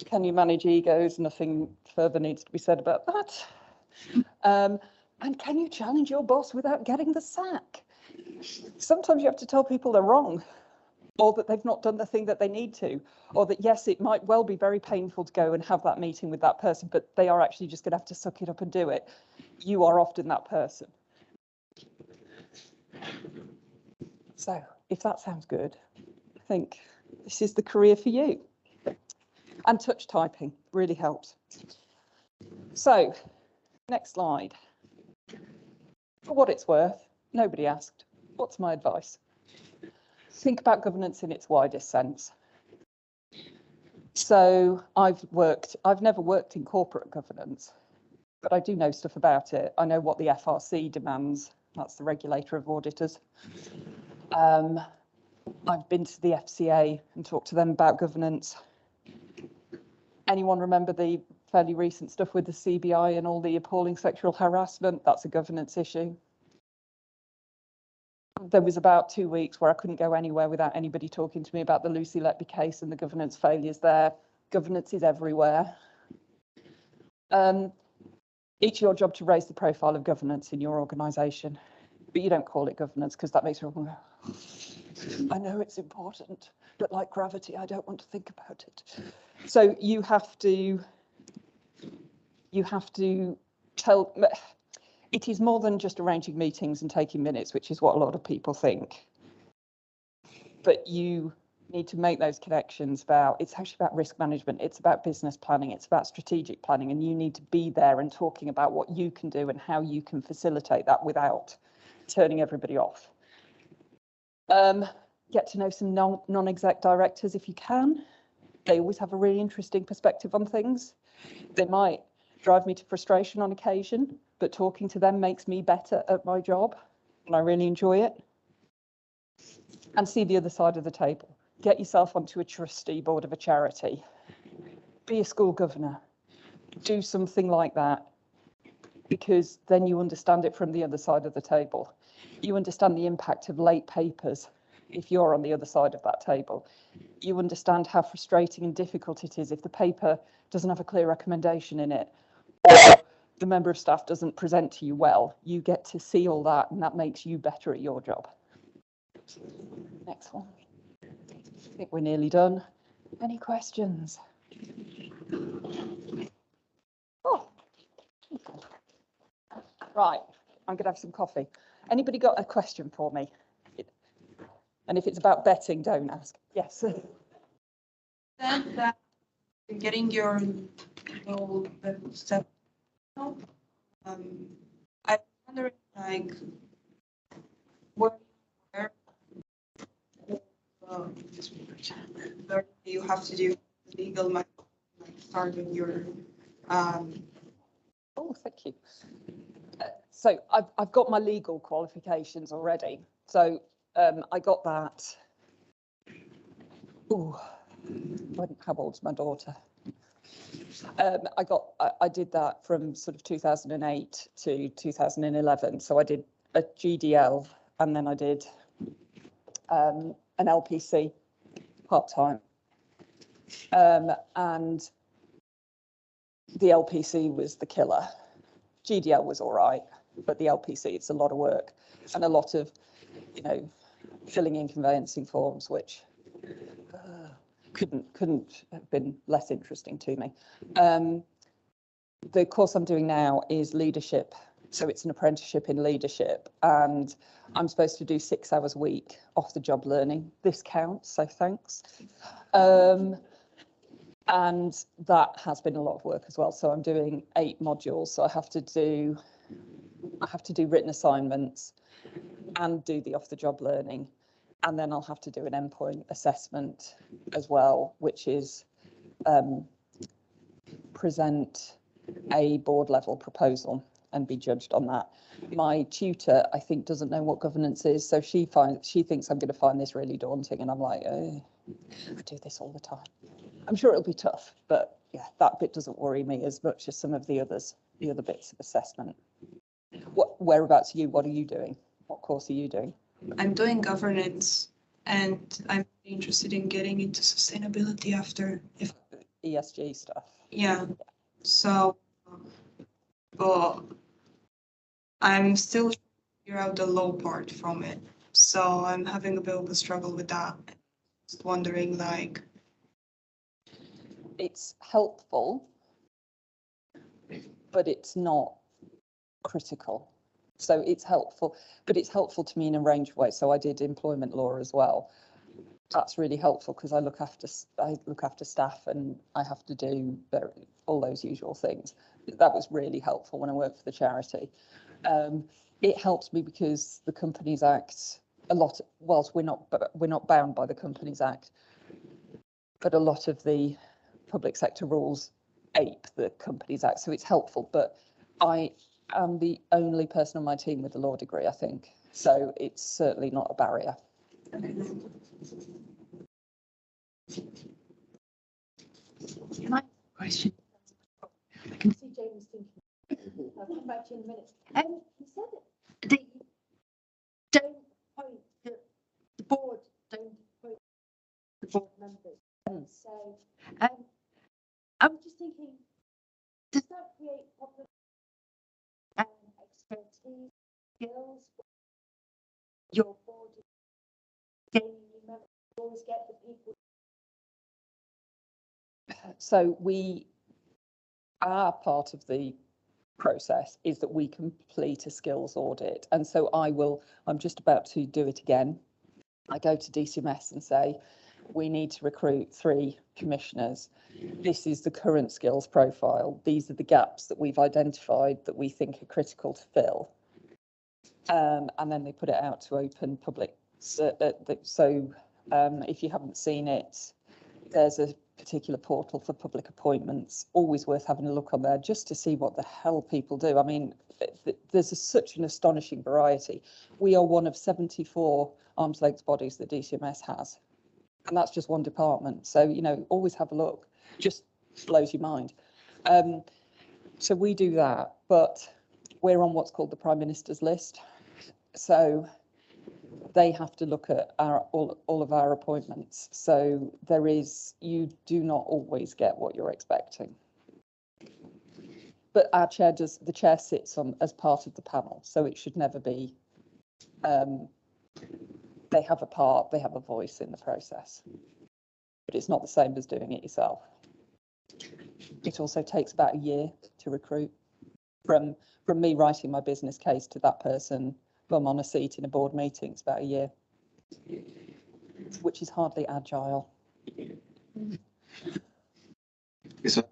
Can you manage egos? Nothing further needs to be said about that. And can you challenge your boss without getting the sack? Sometimes you have to tell people they're wrong, or that they've not done the thing that they need to, or that, yes, it might well be very painful to go and have that meeting with that person, but they are actually just going to have to suck it up and do it. You are often that person. So if that sounds good, I think this is the career for you. And touch typing really helps. So next slide. For what it's worth, nobody asked, what's my advice? Think about governance in its widest sense. So I've never worked in corporate governance, but I do know stuff about it. I know what the FRC demands. That's the regulator of auditors. I've been to the FCA and talked to them about governance. Anyone remember the fairly recent stuff with the CBI and all the appalling sexual harassment? That's a governance issue. There was about 2 weeks where I couldn't go anywhere without anybody talking to me about the Lucy Letby case and the governance failures there. Governance is everywhere. It's your job to raise the profile of governance in your organisation, but you don't call it governance because that makes everyone go, I know it's important, but like gravity, I don't want to think about it. So you have to tell, it is more than just arranging meetings and taking minutes, which is what a lot of people think. But you need to make those connections it's actually about risk management. It's about business planning. It's about strategic planning. And you need to be there and talking about what you can do and how you can facilitate that without turning everybody off. Get to know some non-exec directors if you can. They always have a really interesting perspective on things. They might drive me to frustration on occasion, but talking to them makes me better at my job, and I really enjoy it. And see the other side of the table. Get yourself onto a trustee board of a charity. Be a school governor. Do something like that, because then you understand it from the other side of the table. You understand the impact of late papers if you're on the other side of that table. You understand how frustrating and difficult it is if the paper doesn't have a clear recommendation in it, or the member of staff doesn't present to you well. You get to see all that, and that makes you better at your job. Next one. I think we're nearly done. Any questions? Oh, right. I'm going to have some coffee. Anybody got a question for me? And if it's about betting, don't ask. Yes. Then that getting your stuff. I wonder, like, where you have to do legal like starting your Oh, thank you. So I've got my legal qualifications already. So I got that. Ooh, how old's my daughter? I did that from sort of 2008 to 2011. So I did a GDL and then I did an LPC part-time. And the LPC was the killer. GDL was all right, but the LPC, it's a lot of work and a lot of, filling in conveyancing forms, which couldn't have been less interesting to me. The course I'm doing now is leadership. So it's an apprenticeship in leadership, and I'm supposed to do 6 hours a week off the job learning. This counts, so thanks. And that has been a lot of work as well. So I'm doing 8 modules. So I have to do written assignments and do the off the job learning. And then I'll have to do an endpoint assessment as well, which is present a board level proposal and be judged on that. My tutor, I think, doesn't know what governance is. So she thinks I'm going to find this really daunting. And I'm like, I do this all the time. I'm sure it'll be tough, but yeah, that bit doesn't worry me as much as some of the other bits of assessment. Whereabouts are you? What are you doing? What course are you doing? I'm doing governance, and I'm interested in getting into sustainability after. If ESG stuff. Yeah. So, but I'm still trying to figure out the low part from it. So I'm having a bit of a struggle with that. Just wondering, like. It's helpful, but it's not critical. So it's helpful, but it's helpful to me in a range of ways. So I did employment law as well. That's really helpful because I look after staff and I have to do all those usual things. That was really helpful when I worked for the charity. It helps me because the Companies Act, whilst we're not bound by the Companies Act, but a lot of the public sector rules ape the Companies Act, so it's helpful. But I am the only person on my team with a law degree, I think, so it's certainly not a barrier. Can I question? I can see James thinking. I'll come back to you in a minute. You said that they don't appoint the board don't appoint the board members. So I was just thinking, does that create problems? Expertise, skills, your board gaining new members, always get the people. So our part of the process is that we complete a skills audit, and so I'm just about to do it again. I go to DCMS and say, we need to recruit 3 commissioners. This is the current skills profile. These are the gaps that we've identified that we think are critical to fill. And then they put it out to open public. So if you haven't seen it, there's a particular portal for public appointments. Always worth having a look on there just to see what the hell people do. I mean, there's such an astonishing variety. We are one of 74 arm's length bodies that DCMS has. And that's just one department. So, always have a look. Just blows your mind. So we do that, but we're on what's called the Prime Minister's list. So they have to look at all of our appointments. So you do not always get what you're expecting. But the chair sits on as part of the panel, so it should never be. They have a voice in the process, but it's not the same as doing it yourself. It also takes about a year to recruit. From me writing my business case to that person, bum on a seat in a board meeting, it's about a year, which is hardly agile. So,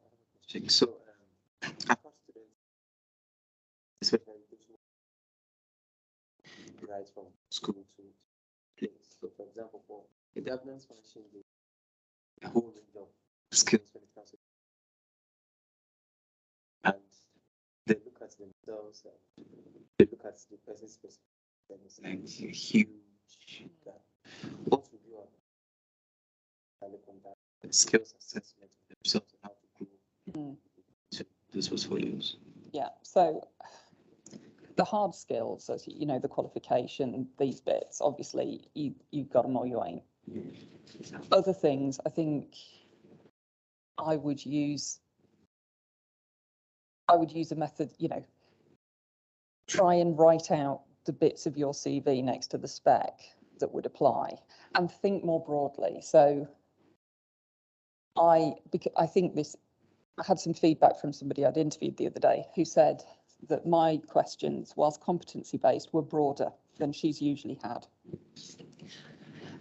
right from school to place. So, for example, for the governance function, a whole range of skills when it comes to, and they look at themselves and they look at the person's specific, and it's like a huge gap. What would you have look on that skills assessment of themselves and how to grow to those portfolios? Yeah, so the hard skills, as you know, the qualification, these bits, obviously you've got them or you ain't. Other things, I think I would use a method, you know, try and write out the bits of your CV next to the spec that would apply and think more broadly. So I think this, I had some feedback from somebody I'd interviewed the other day who said that my questions, whilst competency-based, were broader than she's usually had.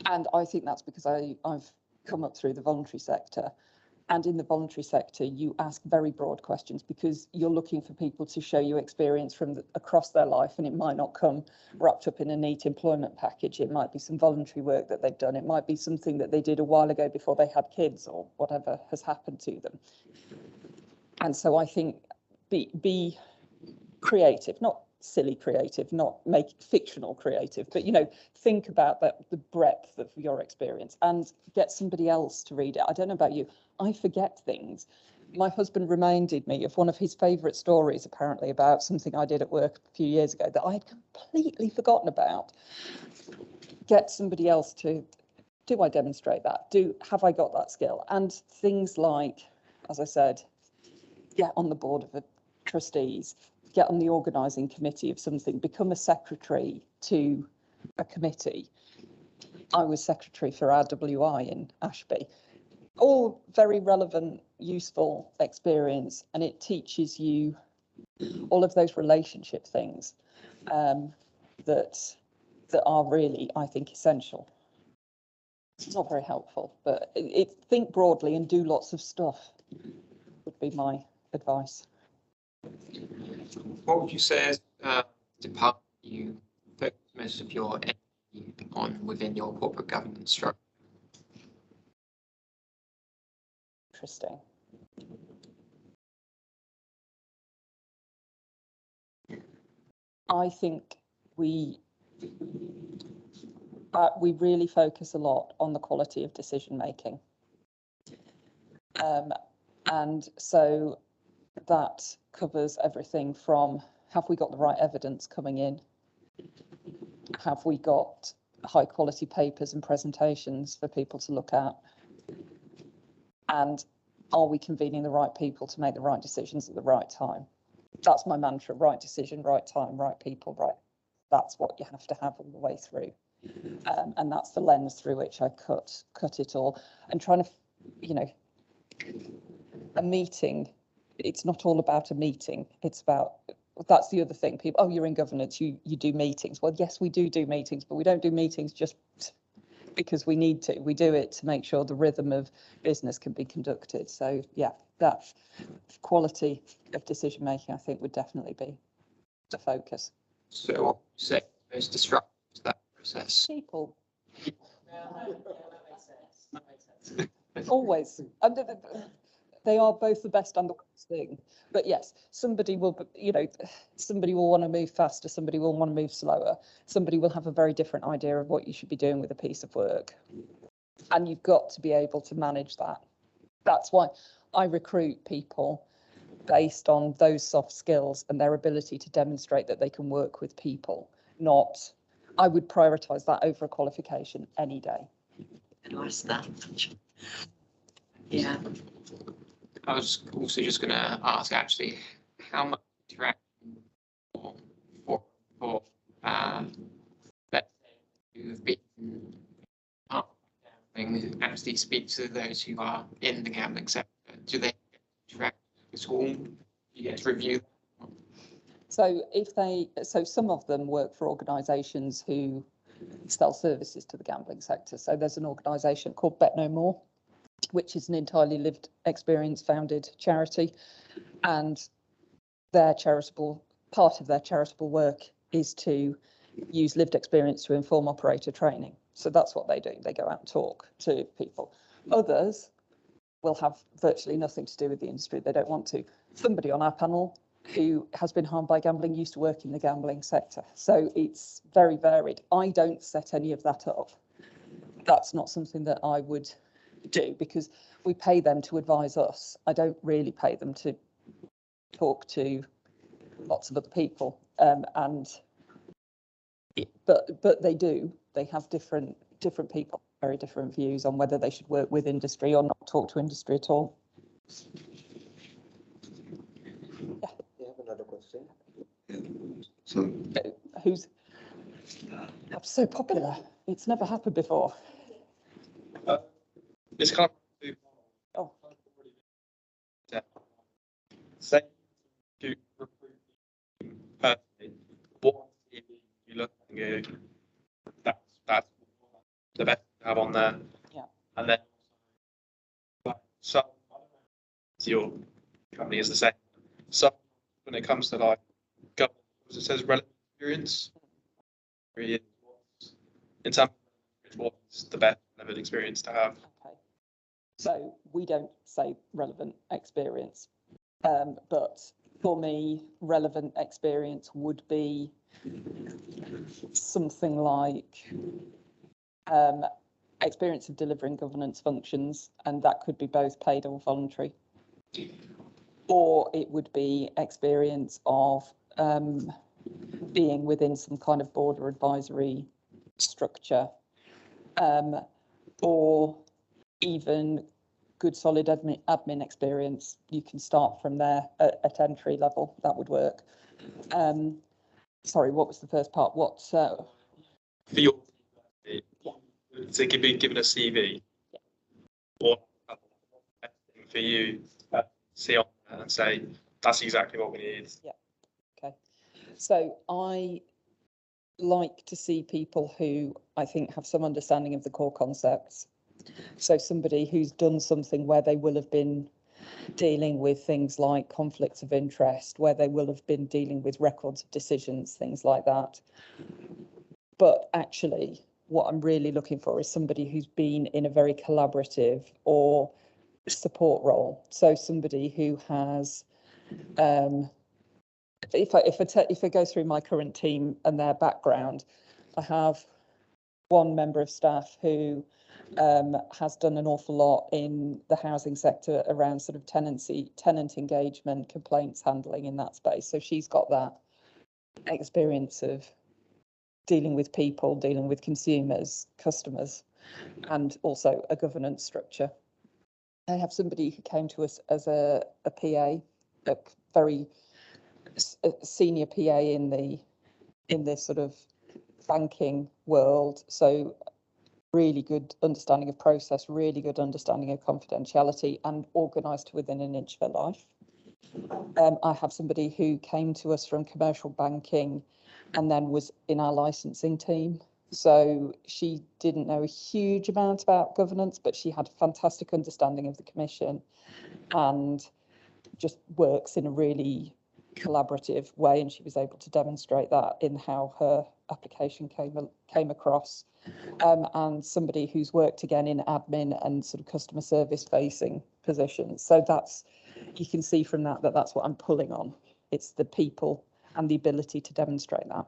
And I think that's because I've come up through the voluntary sector. And in the voluntary sector, you ask very broad questions because you're looking for people to show you experience from across their life, and it might not come wrapped up in a neat employment package. It might be some voluntary work that they've done. It might be something that they did a while ago before they had kids or whatever has happened to them. And so I think be creative, not silly creative, not make fictional creative, but, you know, think about the breadth of your experience and get somebody else to read it. I don't know about you, I forget things. My husband reminded me of one of his favourite stories, apparently, about something I did at work a few years ago that I had completely forgotten about. Get somebody else to, do I demonstrate that? Have I got that skill? And things like, as I said, get on the board of trustees, get on the organising committee of something, become a secretary to a committee. I was secretary for RWI in Ashby. All very relevant, useful experience, and it teaches you all of those relationship things that are really, I think, essential. It's not very helpful, but think broadly and do lots of stuff would be my advice. What would you say as department you focus most of your energy on within your corporate governance structure? Interesting. I think we really focus a lot on the quality of decision making. And so that covers everything from, have we got the right evidence coming in? Have we got high quality papers and presentations for people to look at? And are we convening the right people to make the right decisions at the right time? That's my mantra: right decision, right time, right people, right. That's what you have to have all the way through. And that's the lens through which I cut it all. And trying to, you know, a meeting, it's not all about a meeting. It's about, that's the other thing. People, oh, you're in governance, you do meetings. Well, yes, we do meetings, but we don't do meetings just because we need to. We do it to make sure the rhythm of business can be conducted. So yeah, that quality of decision making, I think, would definitely be the focus. So what would you say most disruptive to that process? People. Always. They are both the best and the worst thing. But yes, somebody will, you know, somebody will want to move faster, somebody will want to move slower, somebody will have a very different idea of what you should be doing with a piece of work. And you've got to be able to manage that. That's why I recruit people based on those soft skills and their ability to demonstrate that they can work with people. Not, I would prioritise that over a qualification any day. Nice that. Yeah. I was also just going to ask, actually, how much interaction for let's say you've been actually speak to those who are in the gambling sector? Do they interact at all? Do you get to review? So some of them work for organisations who sell services to the gambling sector. So there's an organisation called Bet No More, which is an entirely lived experience founded charity, and part of their charitable work is to use lived experience to inform operator training. So that's what they do. They go out and talk to people. Others will have virtually nothing to do with the industry. They don't want to. Somebody on our panel who has been harmed by gambling used to work in the gambling sector. So it's very varied. I don't set any of that up. That's not something that I would do because we pay them to advise us. I don't really pay them to talk to lots of other people. But they do. They have different people, very different views on whether they should work with industry or not talk to industry at all. I have another question. So Who's that's so popular? It's never happened before. it's kind of Oh, say to recruit personally, what CV you look and go, that's the best to have on there. Yeah. And then like some your company is the same. Some when it comes to like government, it says relevant experience. In terms of what's the best relevant experience to have. okay. So we don't say relevant experience, but for me, relevant experience would be something like experience of delivering governance functions, and that could be both paid or voluntary. Or it would be experience of being within some kind of board or advisory structure, or even good solid admin experience. You can start from there at entry level. That would work. Sorry, what was the first part? What? For your Yeah. to be given a CV, or for you see on there and say that's exactly what we need. Yeah. Okay. So I like to see people who I think have some understanding of the core concepts. So somebody who's done something where they will have been dealing with things like conflicts of interest, where they will have been dealing with records of decisions, things like that. But actually, what I'm really looking for is somebody who's been in a very collaborative or support role. So somebody who has, if I go through my current team and their background, I have one member of staff who has done an awful lot in the housing sector around sort of tenant engagement, complaints handling in that space. So she's got that experience of dealing with people, dealing with consumers, customers, and also a governance structure. I have somebody who came to us as a PA, a very senior PA in this sort of banking world. So really good understanding of process, really good understanding of confidentiality, and organised within an inch of her life. I have somebody who came to us from commercial banking and then was in our licensing team. So she didn't know a huge amount about governance, but she had a fantastic understanding of the commission and just works in a really collaborative way. And she was able to demonstrate that in how her application came across. And somebody who's worked again in admin and sort of customer service facing positions. So that's, you can see from that that's what I'm pulling on. It's the people and the ability to demonstrate that.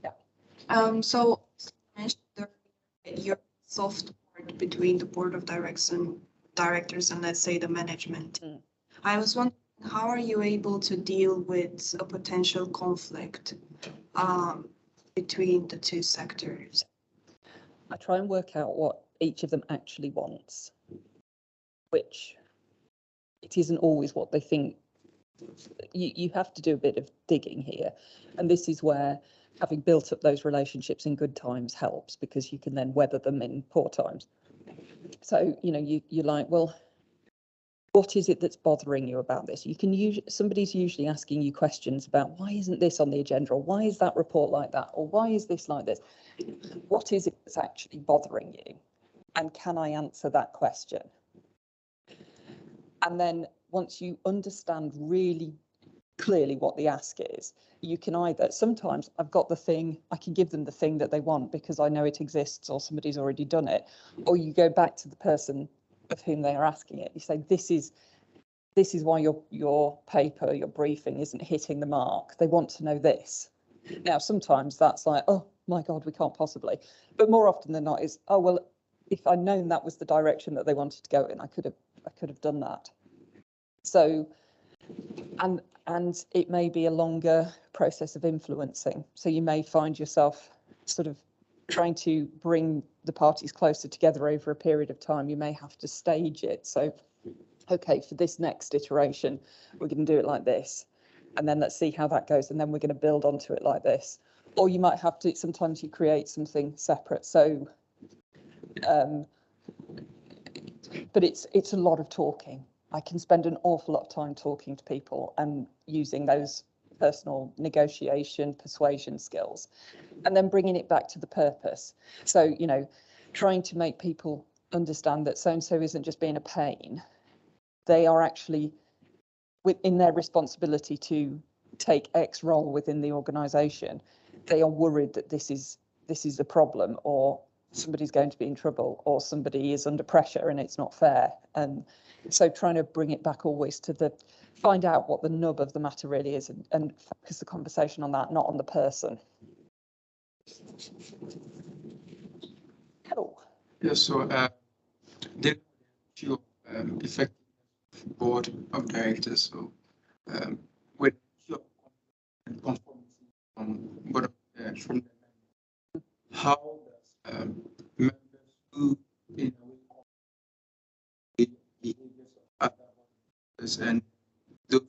Yeah. So you mentioned your soft part between the board of directors and let's say the management. I was wondering, how are you able to deal with a potential conflict between the two sectors? I try and work out what each of them actually wants, which it isn't always what they think. You have to do a bit of digging here. And this is where having built up those relationships in good times helps, because you can then weather them in poor times. So, you know, you're like, well, what is it that's bothering you about this? You can somebody's usually asking you questions about why isn't this on the agenda, or why is that report like that, or why is this like this? What is it that's actually bothering you? And can I answer that question? And then once you understand really clearly what the ask is, you can either, sometimes I've got the thing, I can give them the thing that they want because I know it exists or somebody's already done it, or you go back to the person of whom they are asking it. You say, this is why your paper, your briefing isn't hitting the mark. They want to know this. Now, sometimes that's like, oh my God, we can't possibly. But more often than not is, oh, well, if I'd known that was the direction that they wanted to go in, I could have done that. So, and it may be a longer process of influencing. So you may find yourself sort of trying to bring the parties closer together over a period of time. You may have to stage it. So, okay, for this next iteration, we're going to do it like this. And then let's see how that goes. And then we're going to build onto it like this. Or you might have to, sometimes you create something separate. So, but it's a lot of talking. I can spend an awful lot of time talking to people and using those personal negotiation, persuasion skills, and then bringing it back to the purpose. So, you know, trying to make people understand that so-and-so isn't just being a pain. They are actually within their responsibility to take X role within the organisation. They are worried that this is a problem, or somebody's going to be in trouble, or somebody is under pressure and it's not fair. And so trying to bring it back always to find out what the nub of the matter really is, and focus the conversation on that, not on the person. Hello. Yeah, so there few effective board of directors. So with your conformity from board of from the how does members who in a way the behaviors of other members and those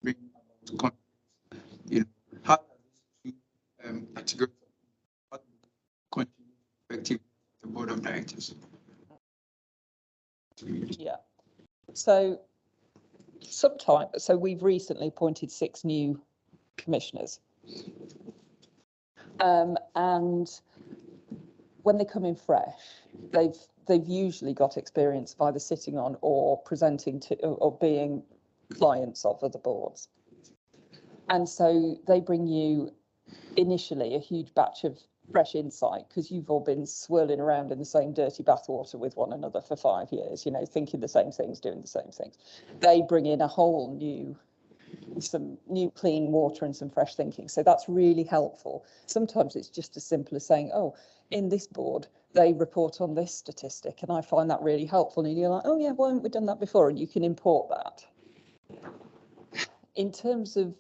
bring about conflict, you know, how does this category continue effective the board of directors? Yeah. So we've recently appointed 6 new commissioners. And when they come in fresh, they've usually got experience of either sitting on or presenting to or being clients of other boards. And so they bring you initially a huge batch of fresh insight, because you've all been swirling around in the same dirty bathwater with one another for 5 years, you know, thinking the same things, doing the same things. They bring in a whole some new clean water and some fresh thinking. So that's really helpful. Sometimes it's just as simple as saying, oh, in this board, they report on this statistic, and I find that really helpful. And you're like, oh yeah, why haven't we done that before? And you can import that. In terms of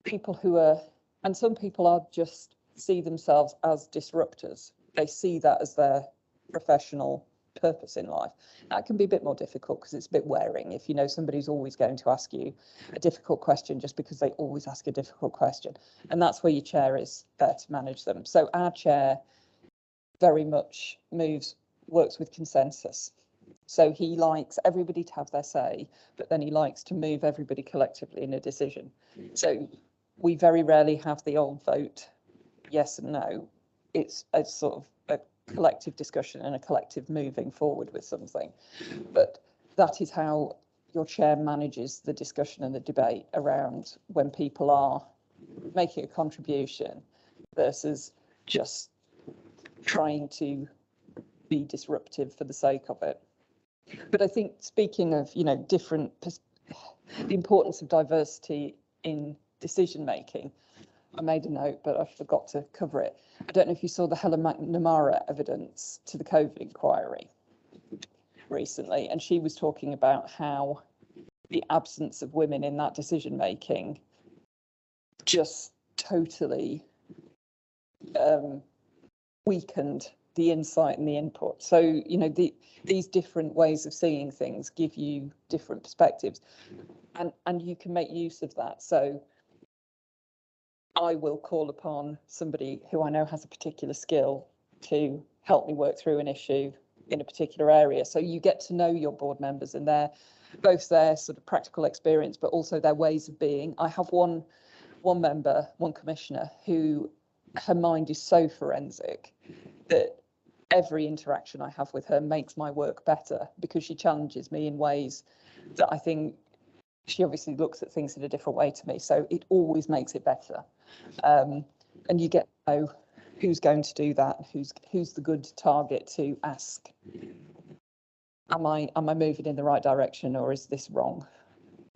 people who are, and some people are just see themselves as disruptors. They see that as their professional purpose in life. That can be a bit more difficult because it's a bit wearing if you know somebody's always going to ask you a difficult question just because they always ask a difficult question. And that's where your chair is there to manage them. So our chair very much works with consensus. So he likes everybody to have their say, but then he likes to move everybody collectively in a decision. So we very rarely have the old vote, yes and no. It's a sort of a collective discussion and a collective moving forward with something. But that is how your chair manages the discussion and the debate around when people are making a contribution versus just trying to be disruptive for the sake of it. But I think, speaking of, you know, the importance of diversity in decision making, I made a note, but I forgot to cover it. I don't know if you saw the Helen McNamara evidence to the COVID inquiry recently, and she was talking about how the absence of women in that decision making just totally weakened the insight and the input. So, you know, these different ways of seeing things give you different perspectives, and you can make use of that. So I will call upon somebody who I know has a particular skill to help me work through an issue in a particular area. So you get to know your board members and both their sort of practical experience, but also their ways of being. I have one commissioner who, her mind is so forensic that every interaction I have with her makes my work better because she challenges me in ways that I think she obviously looks at things in a different way to me. So it always makes it better. And you get to know who's going to do that, who's the good target to ask. Am I moving in the right direction, or is this wrong?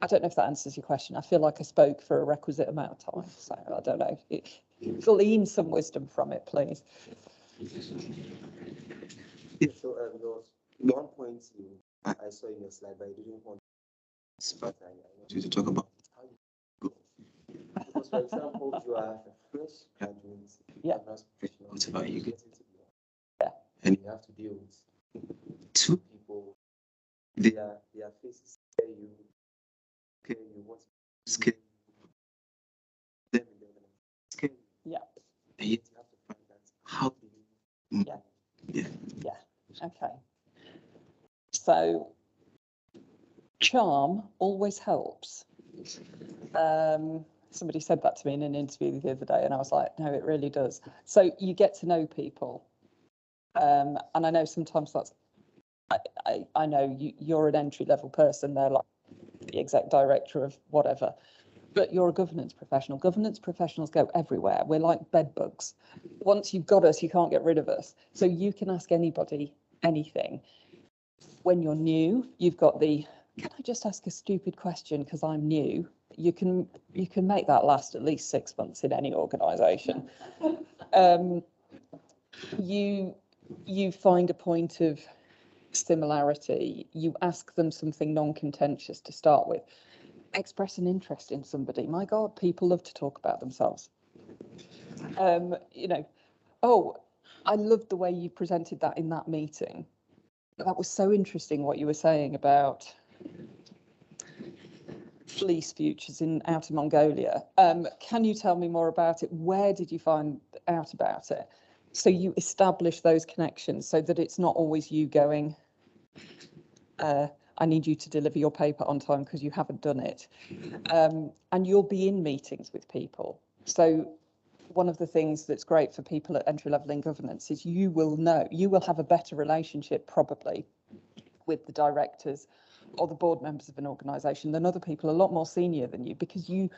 I don't know if that answers your question. I feel like I spoke for a requisite amount of time, so I don't know. Glean some wisdom from it, please. Yeah, so there was one point I saw in your slide, but I didn't want to, but I want you to talk about how you go. Because, for example, you are a fresh graduate, Yeah. not professional, whatever, you get into the Yeah. and you have to deal with two people. Their faces scare you, what scare you, them and the other scare you. Yeah. And yet you have to find that. How do you? Yeah. Okay. So charm always helps. Somebody said that to me in an interview the other day, and I was like, no, it really does. So you get to know people. And I know sometimes that's, I know you're an entry level person, they're like the exec director of whatever, but you're a governance professional. Governance professionals go everywhere. We're like bed bugs. Once you've got us, you can't get rid of us. So you can ask anybody anything. When you're new, you've got the, can I just ask a stupid question because I'm new? You can make that last at least 6 months in any organisation. You find a point of similarity. You ask them something non-contentious to start with. Express an interest in somebody. My God, people love to talk about themselves. You know, oh, I loved the way you presented that in that meeting. That was so interesting what you were saying about fleece futures out in Mongolia. Can you tell me more about it? Where did you find out about it? So you establish those connections so that it's not always you going, I need you to deliver your paper on time because you haven't done it. And you'll be in meetings with people. So one of the things that's great for people at entry level in governance is you will have a better relationship probably with the directors or the board members of an organisation than other people a lot more senior than you, because you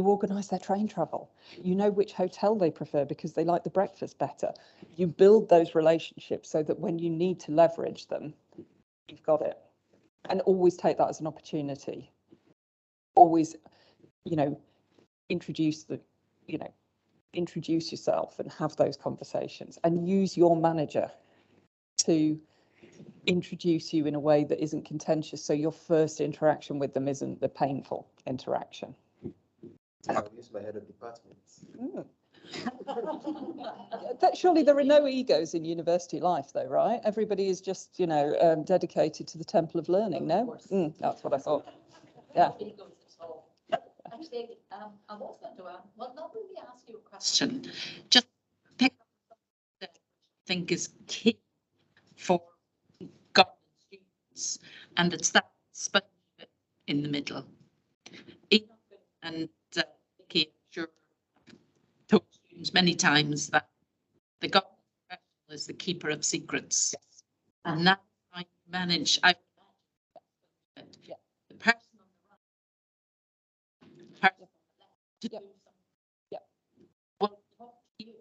organise their train travel. You know which hotel they prefer because they like the breakfast better. You build those relationships so that when you need to leverage them, you've got it. And always take that as an opportunity. Always, introduce yourself and have those conversations, and use your manager to introduce you in a way that isn't contentious, so your first interaction with them isn't the painful interaction. I'll use my head of department. Surely there are no egos in university life though, right? Everybody is just, dedicated to the temple of learning, no? That's what I thought. Yeah. Actually, I was going to not really ask you a question, just pick up something that I think is key for government students, and it's that sponge bit in the middle. And Vicky, I'm sure, told students many times that the government professional is the keeper of secrets. Yes. And that's how you manage. The person on the right, the person on the left, to do something. Will talk to you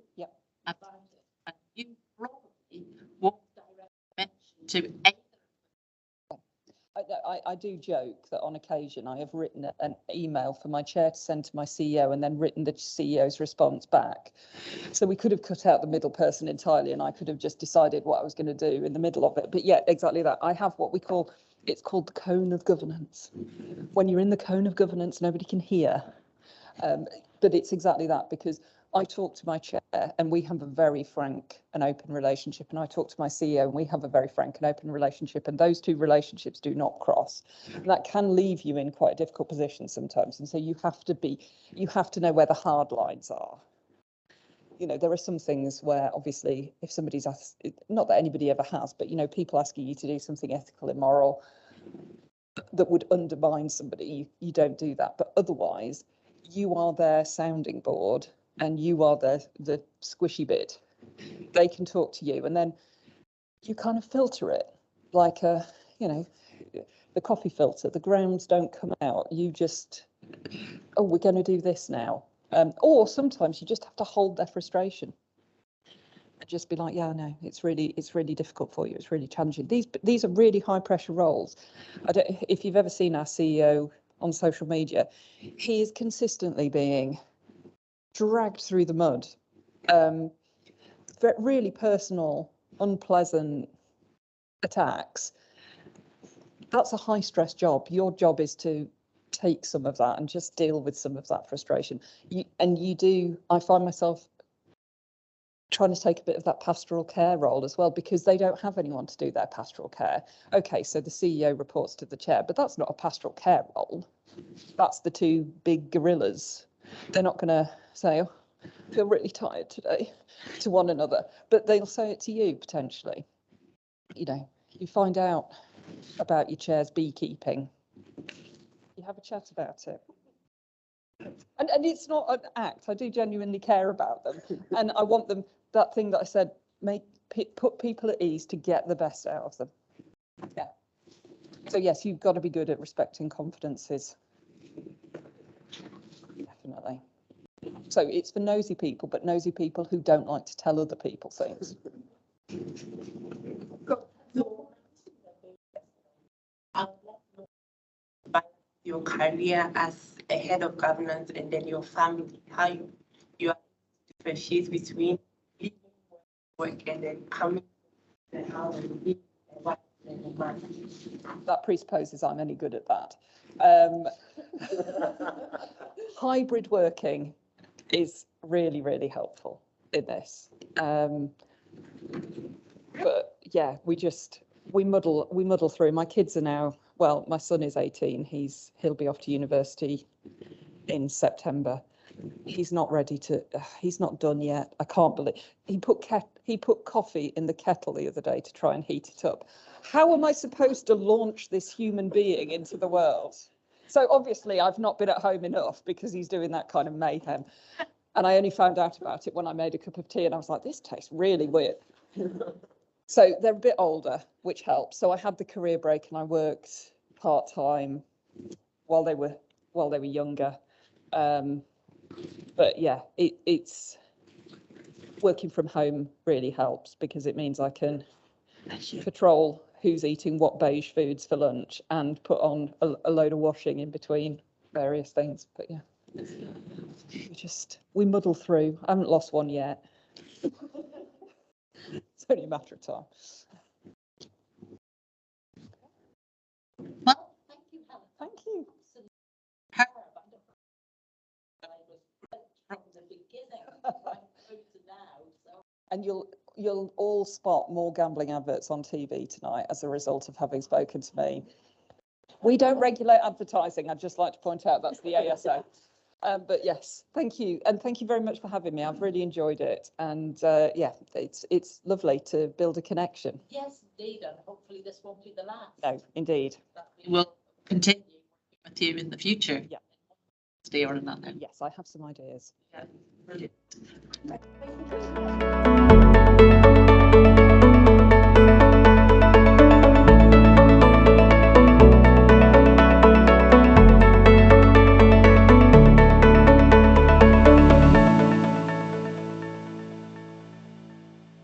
about it, and you probably won't directly mention to anyone. I do joke that on occasion I have written an email for my chair to send to my CEO and then written the CEO's response back. So we could have cut out the middle person entirely, and I could have just decided what I was going to do in the middle of it. But yeah, exactly that. I have what it's called the cone of governance. When you're in the cone of governance, nobody can hear. But it's exactly that, because I talk to my chair and we have a very frank and open relationship, and I talk to my CEO and we have a very frank and open relationship, and those two relationships do not cross. And that can leave you in quite a difficult position sometimes, and so you have to know where the hard lines are. There are some things where obviously if somebody's asked, not that anybody ever has, but people asking you to do something ethical, immoral, that would undermine somebody, you don't do that. But otherwise, you are their sounding board and you are the squishy bit. They can talk to you, and then you kind of filter it like the coffee filter, the grounds don't come out. You just, oh, we're going to do this now. Or sometimes you just have to hold their frustration and just be like, yeah, no, it's really difficult for you. It's really challenging. These are really high pressure roles. I don't, if you've ever seen our CEO on social media, he is consistently being dragged through the mud. Really personal, unpleasant attacks. That's a high stress job. Your job is to take some of that and just deal with some of that frustration. I find myself trying to take a bit of that pastoral care role as well, because they don't have anyone to do their pastoral care. Okay, so the CEO reports to the chair, but that's not a pastoral care role. That's the two big gorillas. They're not going to say, oh, I feel really tired today, to one another, but they'll say it to you potentially. You know, you find out about your chair's beekeeping, you have a chat about it. And it's not an act. I do genuinely care about them, and I want them, that thing that I said, put people at ease to get the best out of them. Yeah. So yes, you've got to be good at respecting confidences. Definitely. So it's for nosy people, but nosy people who don't like to tell other people things. Your career as a head of governance and then your family, how you are differentiate between leaving work and then coming to the house and being a wife and a man. That presupposes I'm any good at that. Hybrid working is really, really helpful in this. But yeah, we muddle through. My kids are now, well, my son is 18. He'll be off to university in September. He's not ready to, he's not done yet. I can't believe he put coffee in the kettle the other day to try and heat it up. How am I supposed to launch this human being into the world? So obviously I've not been at home enough because he's doing that kind of mayhem. And I only found out about it when I made a cup of tea and I was like, this tastes really weird. So they're a bit older, which helps. So I had the career break and I worked part-time while they were younger. But yeah, it's working from home really helps because it means I can patrol who's eating what beige foods for lunch and put on a load of washing in between various things. But yeah, we muddle through. I haven't lost one yet. It's only a matter of time. Well, thank you, Helen. Thank you. From the beginning right through to now. So. And you'll all spot more gambling adverts on TV tonight as a result of having spoken to me. We don't regulate advertising. I'd just like to point out that's the ASA. But yes, thank you. And thank you very much for having me. I've really enjoyed it. And yeah, it's lovely to build a connection. Yes, indeed. And hopefully this won't be the last. No, indeed. That we will continue with you in the future. Yeah. Stay or another. Yes, I have some ideas. Yeah, brilliant. Thank you.